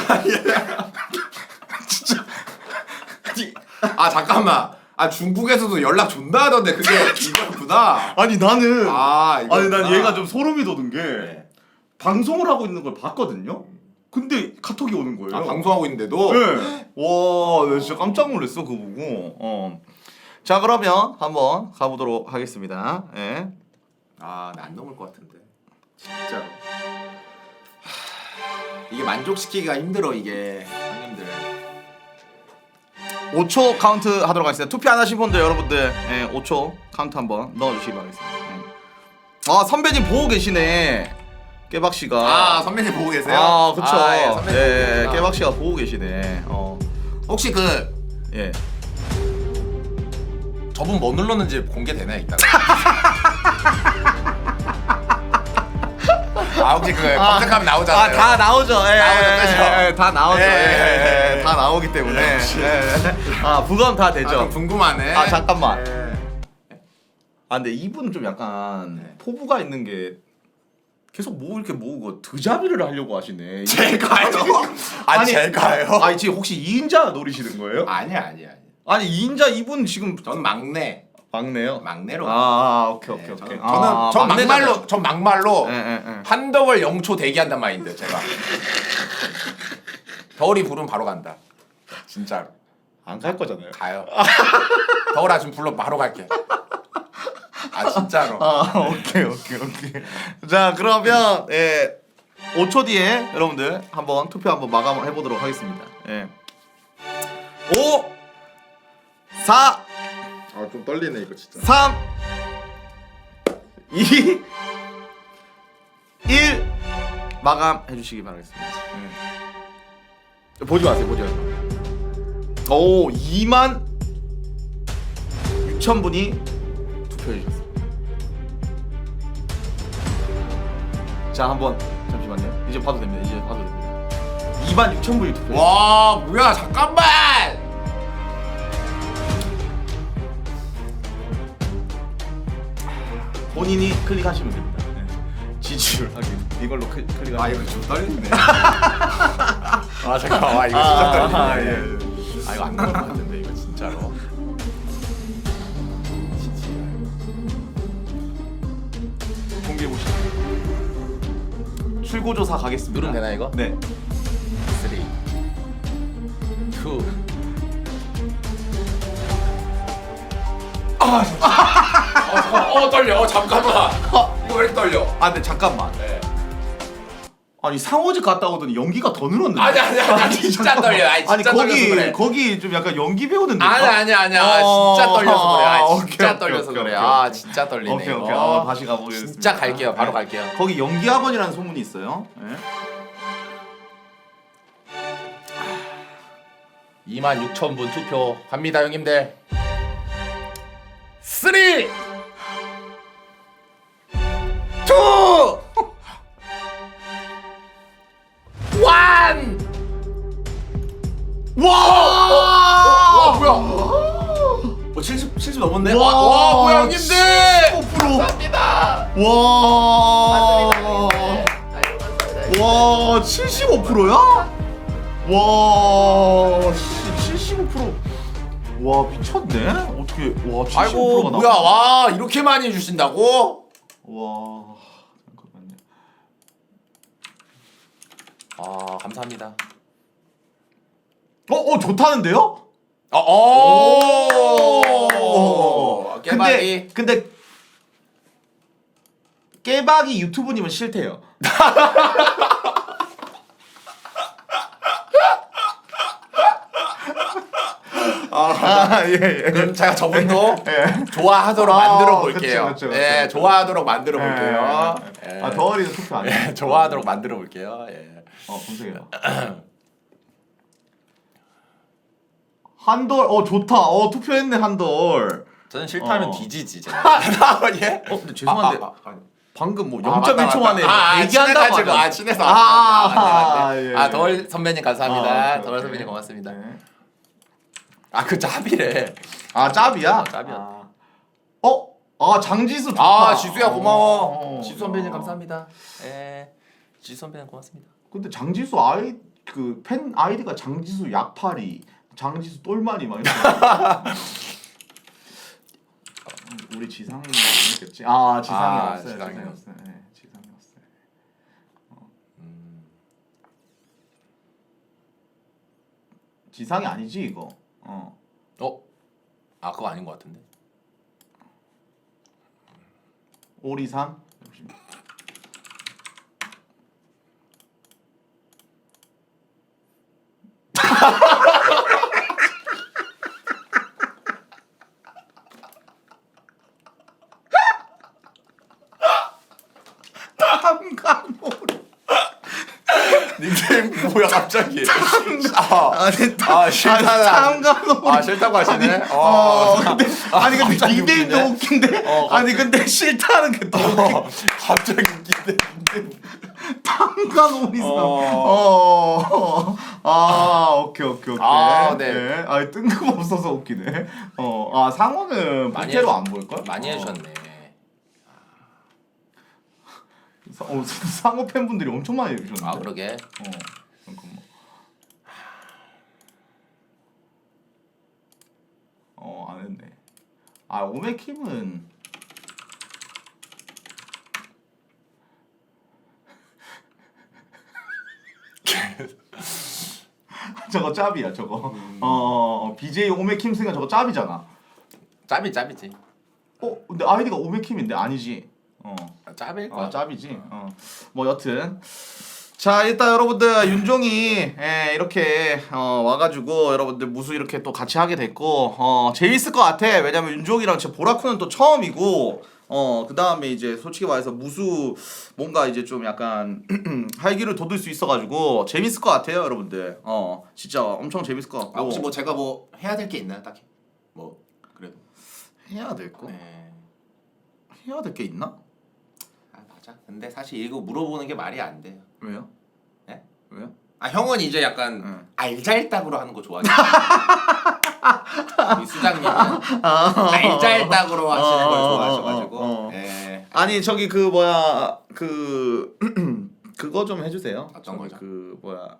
잠깐만. 중국에서도 연락 존나 하던데 그게 이거구나. 아니 나는 이거구나. 얘가 좀 소름이 돋은 게 네. 방송을 하고 있는 걸 봤거든요. 근데 카톡이 오는 거예요. 방송하고 있는데도. 네. 와, 나 진짜 깜짝 놀랐어 그거 보고. 자, 그러면 한번 가보도록 하겠습니다. 예. 나 안 넘을 것 같은데. 진짜로. 이게 만족시키기가 힘들어 이게 형님들. 5초 카운트 하도록 하겠습니다. 투표 안 하신 분들 여러분들 5초 카운트 한번 넣어주시기 바라겠습니다. 선배님 보고 계시네. 깨박씨가. 선배님 보고 계세요? 그쵸. 선배님 보고 깨박씨가 보고 계시네. 혹시 예. 저분 뭐 눌렀는지 공개되나요 이따가? 혹시 검색하면 나오잖아요. 다 나오죠. 나오죠, 다 나오죠. 예. 다 나오기 때문에. 부검 다 되죠. 궁금하네. 잠깐만. 근데 이분은 좀 약간 포부가 있는 게 계속 이렇게 모으고 드자비를 하려고 하시네. 제가요? 제가요? 지금 혹시 2인자 노리시는 거예요? 아니야. 아니 2인자 이분 지금 저는 막내. 막내요? 막내로. 오케이. 전 막말로 예. 한더월 0초 대기한단 마인드 제가. 더울이 부르면 바로 간다. 진짜로. 안 갈 거잖아요. 가요. 더울아 좀 불러 바로 갈게. 진짜로. 오케이. 자, 그러면 5초 뒤에 여러분들 한번 투표 한번 마감을 해보도록 하겠습니다. 5 4 좀 떨리네 이거 진짜. 3 2 1 마감해 주시기 바라겠습니다. 보지 마세요. 2만 6천 분이 투표해 주셨습니다. 자 한번 잠시만요. 이제 봐도 됩니다. 이제 봐도 됩니다. 26,000분이 투표. 와 뭐야 잠깐만. 본인이 클릭하시면 됩니다. 네. 지지율 확인. 이걸로 클릭하시면. 아 이거 좀 떨리네. 아 잠깐만. 와 이거 진짜 떨리네. 예. 아 이거 안 나올 것 같은데 이거 진짜로. 공개해 보시죠. 출고 조사 가겠습니다. 누르면 되나, 이거? 네. 3, 2. 아 잠깐. 떨려. 잠깐만. 이거 왜 이렇게 떨려? 아 근데 잠깐만. 네. 아니 상호집 갔다 오더니 연기가 더 늘었는데. 아니 진짜 떨려. 아니 진짜 떨려서 그래. 거기 좀 약간 연기 배우는 느낌. 아니야. 진짜 떨려서 그래. 진짜 떨려서 그래. 오케이. 진짜 떨리네. 오케이. 이거. 다시 가보겠습니다. 진짜 갈게요. 바로 갈게요. 거기 연기 학원이라는 소문이 있어요. 네. 26,000분 투표 갑니다, 형님들. 3, 2, 1. 와! 뭐야? 70 넘었네. 와, 뭐야, 형님들? 15%. 감사합니다. 와 75%야? 와 75%. 와 미쳤네. 어떻게 와 75%가 아이고, 뭐야? 와, 이렇게 많이 해주신다고? 와 잠깐만요. 아, 감사합니다. 좋다는데요? 깨박이. 근데 깨박이 유튜브님은 싫대요. 예. 그럼 제가 저분도 예. 좋아하도록 만들어 볼게요. 그쵸. 예, 좋아하도록 만들어 볼게요. 예. 덩어리는 투표 안 해. 예, 좋아하도록 만들어 볼게요. 예. 검색해봐. 한돌 좋다. 투표했네 한돌. 저는 싫다면 어. 뒤지지. 제가. 예? 근데 죄송한데 방금 뭐 0.1초 맞다. 만에 친해가지고 얘기한다고 하잖아. 친해서 예. 덜 선배님 감사합니다. 오케이, 덜 오케이. 선배님 고맙습니다. 네. 그 짭이래. 짭이야? 짭이야. 장지수 좋다. 지수야 고마워. 어, 지수 선배님 감사합니다. 예. 지수 선배님 고맙습니다. 근데 장지수 팬 아이디가 장지수 약팔이, 장지수 똘마니 막 이렇게. 우리 지상이 아니겠지? 지상이 없어요. 지상이 지상이 없어요. 네, 지상이 없어요. 지상이 아니지 이거. 그거 아닌 것 같은데. 523. 탐관오리. 닉네임 뭐야 갑자기? 탐관오리. 싫다고 하시네. 근데 근데 갑자기 닉네임도 웃기네. 웃긴데. 근데 싫다는 게 더 웃겨. 갑자기 웃기네. 탐관오리상. 오케이. 네. 뜬금없어서 웃기네. 상호는 많이 본태로 해주- 안 보일 걸? 많이 해주셨네. 상호 팬분들이 엄청 많이 해주셨는데. 그러게. 잠깐만. 안 했네. 오메킴은 저거 짭이야 저거. BJ 오메킴 승은 저거 짭이잖아. 짭이지. 근데 아이디가 오메킴인데 아니지. 짭일 거야. 짭이지. 뭐 여튼 자 일단 여러분들 윤종이 이렇게 와가지고 여러분들 무수 이렇게 또 같이 하게 됐고 재밌을 것 같아. 왜냐면 윤종이랑 제 보라쿠는 또 처음이고 그 다음에 이제 솔직히 말해서 무수 뭔가 이제 좀 약간 활기를 돋을 수 있어가지고 재밌을 것 같아요 여러분들. 진짜 엄청 재밌을 것 같고. 혹시 제가 해야 될 게 있나요, 딱히? 그래도. 해야 될 거? 네. 해야 될 게 있나? 아 맞아. 근데 사실 이거 물어보는 게 말이 안 돼요. 왜요? 네? 왜요? 아 형은 이제 약간 응. 알잘딱으로 하는 거 좋아하잖아. 이 수장님은 알잘딱으로 하시는 걸 좋아하셔가지고. 예. 아니 저기 그 뭐야 그 그거 좀 해주세요. 어떤 거죠? 그 뭐야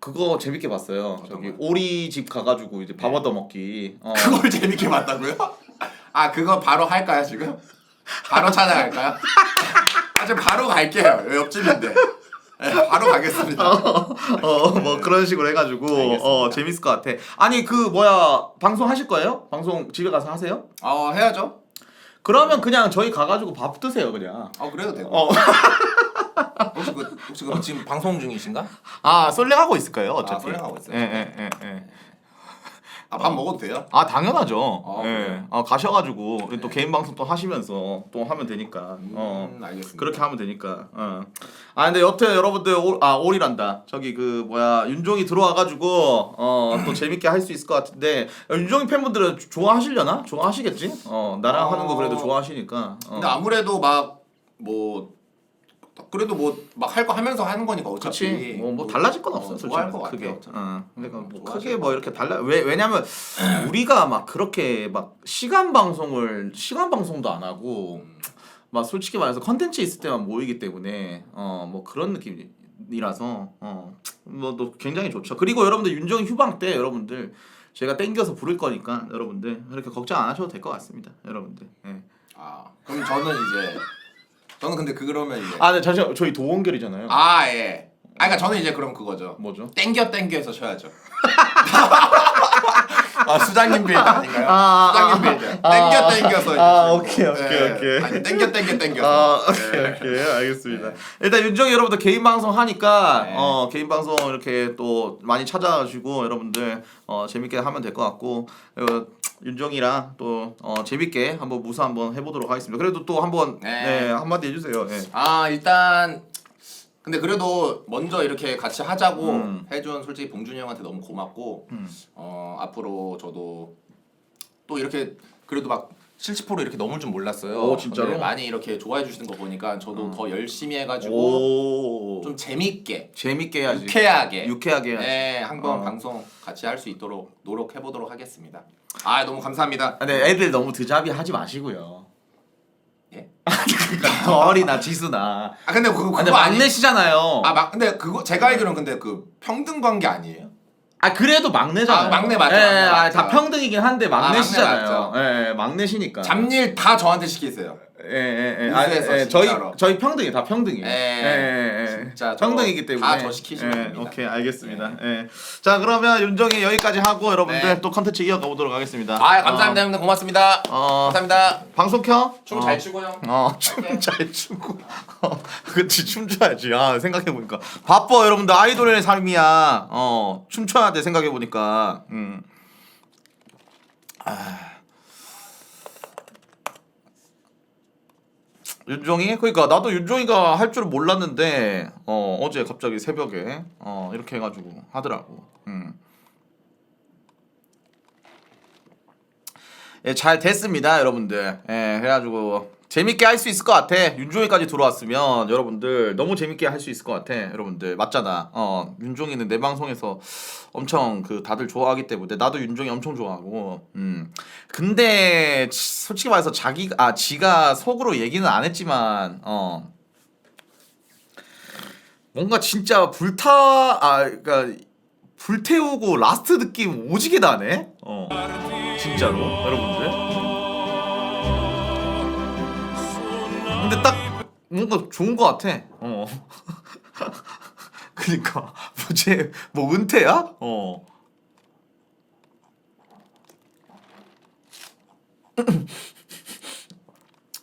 그거 재밌게 봤어요. 어떤 저기 거요? 오리 집 가가지고 이제 밥 얻어 먹기. 그걸 재밌게 봤다고요? 아 그거 바로 할까요 지금? 바로 찾아갈까요? 아 지금 바로 갈게요. 옆집인데. 네, 바로 가겠습니다. 뭐 그런 식으로 해가지고 알겠습니다. 재밌을 것 같아. 아니 그 뭐야 방송 하실 거예요? 방송 집에 가서 하세요? 해야죠. 그러면 그냥 저희 가가지고 밥 드세요 그냥. 그래도 되고. 혹시 그 지금 방송 중이신가? 아 솔랭하고 있을 거예요 어차피. 솔랭하고 있어요. 예. 밥 먹어도 돼요? 아 당연하죠. 예. 그래요? 가셔가지고 또 개인 방송 또 하시면서 또 하면 되니까. 알겠습니다. 그렇게 하면 되니까. 아 근데 여튼 여러분들 올이란다. 저기 그 뭐야 윤종이 들어와가지고 또 재밌게 할 수 있을 것 같은데 윤종이 팬분들은 좋아하시려나? 좋아하시겠지? 나랑 하는 거 그래도 좋아하시니까. 근데 아무래도 막 뭐 그래도 뭐 막 할 거 하면서 하는 거니까 어차피 그치. 뭐 달라질 건 없어 솔직히. 좋아할 것 크게. 같아요. 그러니까 뭐 좋아하실 크게 것 뭐 이렇게 왜냐면 우리가 막 그렇게 막 시간 방송도 안 하고 막 솔직히 말해서 컨텐츠 있을 때만 모이기 때문에 뭐 그런 느낌이라서 뭐 또 굉장히 좋죠. 그리고 여러분들 윤정이 휴방 때 여러분들 제가 땡겨서 부를 거니까 여러분들 그렇게 걱정 안 하셔도 될 것 같습니다. 여러분들. 예. 그럼 저는 근데 그러면 이제 네 잠시만 저희 도원결이잖아요. 예. 그러니까 저는 이제 그럼 그거죠. 뭐죠? 땡겨서 쳐야죠. 수장님 빌드 아닌가요? 수장님 빌드. 땡겨서 이제 오케이. 아니 땡겨서. 오케이 알겠습니다. 일단 윤정이 여러분들 개인 방송 하니까 네. 개인 방송 이렇게 또 많이 찾아가지고 여러분들 재밌게 하면 될 것 같고 윤정이랑 또 재밌게 한번 무사 한번 해보도록 하겠습니다. 그래도 또 한번 네. 한마디 해주세요. 네. 일단 근데 그래도 먼저 이렇게 같이 하자고 해준 솔직히 봉준이 형한테 너무 고맙고 앞으로 저도 또 이렇게 그래도 막 70% 이렇게 넘을 줄 몰랐어요. 오, 진짜로? 근데 많이 이렇게 좋아해 주시는 거 보니까 저도 더 열심히 해가지고 좀 재밌게 해야지. 유쾌하게 해야지. 네, 한번 방송 같이 할 수 있도록 노력해 보도록 하겠습니다. 너무 감사합니다. 근데 애들 너무 드잡이 하지 마시고요. 예? 그러니까 덜이나 지수나. 근데 그거 근데 막내시잖아요. 근데 그거 제가 알기로는 근데 그 평등 관계 아니에요? 그래도 막내잖아요. 막내 맞죠. 예, 막내 다 맞죠. 평등이긴 한데 막내시잖아요. 막내 예, 막내시니까. 잡일 다 저한테 시키세요. 뉴스에서 진짜로. 저희 평등이 다 평등이에요. 진짜 평등이기 때문에 다 저 시키시면 됩니다. 오케이 알겠습니다. 자 그러면 윤정이 여기까지 하고 여러분들 네. 또 컨텐츠 이어가 보도록 하겠습니다. 감사합니다 형님 고맙습니다. 감사합니다. 방송 켜. 춤 잘 추고 형. 춤 잘 추고. 그치 춤춰야지. 생각해 보니까 바빠 여러분들 아이돌의 삶이야. 춤춰야 돼 생각해 보니까. 윤종이? 그러니까 나도 윤종이가 할 줄은 몰랐는데 어제 갑자기 새벽에 이렇게 해가지고 하더라고. 예, 잘 됐습니다 여러분들. 그래가지고 재밌게 할 수 있을 것 같아. 윤종이까지 들어왔으면 여러분들 너무 재밌게 할 수 있을 것 같아. 여러분들 맞잖아. 윤종이는 내 방송에서 엄청 다들 좋아하기 때문에 나도 윤종이 엄청 좋아하고. 근데 솔직히 말해서 지가 속으로 얘기는 안 했지만 뭔가 진짜 그러니까 불태우고 라스트 느낌 오지게 나네. 진짜로 여러분들. 근데 딱 뭔가 좋은 것 같아. 그니까 뭐 은퇴야?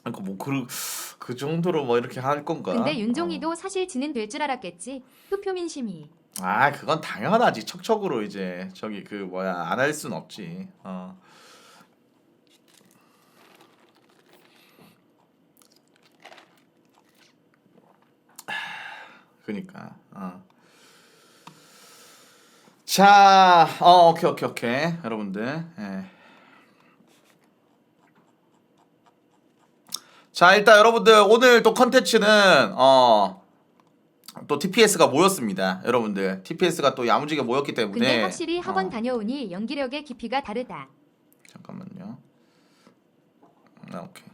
그러니까 뭐 그 정도로 뭐 이렇게 할 건가? 근데 윤종이도 사실 지는 될 줄 알았겠지. 투표 민심이. 그건 당연하지. 척척으로 이제 저기 안 할 순 없지. 그니까. 자, 오케이 여러분들. 자 일단 여러분들 오늘 또 컨텐츠는 또 TPS가 모였습니다. 여러분들 TPS가 또 야무지게 모였기 때문에 근데 확실히 학원 다녀오니 연기력의 깊이가 다르다. 잠깐만요. 오케이.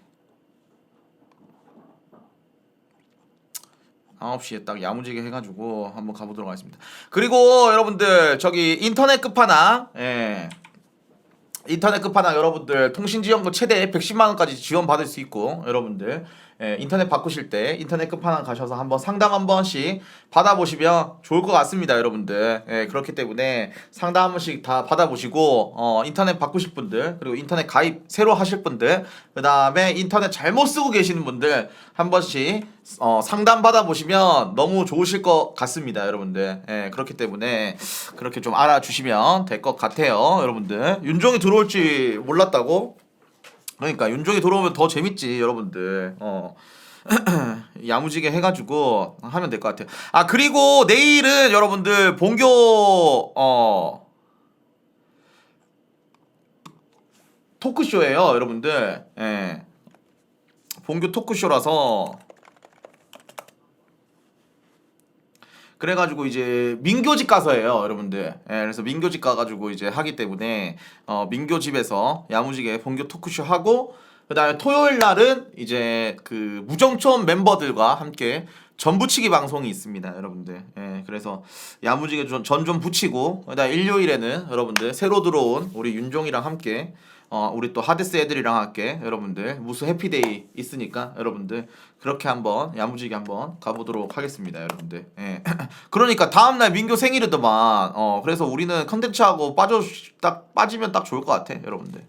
9시에 딱 야무지게 해가지고 한번 가보도록 하겠습니다. 그리고 여러분들 저기 인터넷 끝판왕, 인터넷 끝판왕 여러분들 통신지원금 최대 110만원까지 지원받을 수 있고 여러분들 인터넷 바꾸실 때 인터넷 끝판왕 가셔서 한번 상담 한 번씩 받아보시면 좋을 것 같습니다. 여러분들 그렇기 때문에 상담 한 번씩 다 받아보시고 인터넷 바꾸실 분들 그리고 인터넷 가입 새로 하실 분들 그 다음에 인터넷 잘못 쓰고 계시는 분들 한 번씩 상담 받아보시면 너무 좋으실 것 같습니다. 여러분들 그렇기 때문에 그렇게 좀 알아주시면 될 것 같아요. 여러분들 윤종이 들어올지 몰랐다고? 그러니까 윤종이 들어오면 더 재밌지 여러분들. 야무지게 해가지고 하면 될 것 같아요. 아 그리고 내일은 여러분들 본교 토크쇼예요 여러분들. 본교 토크쇼라서 그래가지고 이제 민교집 가서 해요 여러분들. 그래서 민교집 가가지고 이제 하기 때문에 민교집에서 야무지게 본교 토크쇼 하고 그 다음에 토요일 날은 이제 그 무정촌 멤버들과 함께 전 부치기 방송이 있습니다 여러분들. 그래서 야무지게 전 좀 부치고 그 다음에 일요일에는 여러분들 새로 들어온 우리 윤종이랑 함께 우리 또 하데스 애들이랑 할게 여러분들. 무수 해피데이 있으니까 여러분들 그렇게 한번 야무지게 한번 가보도록 하겠습니다 여러분들. 그러니까 다음날 민교 생일이더만. 그래서 우리는 컨텐츠하고 빠지면 딱 좋을 것 같아 여러분들.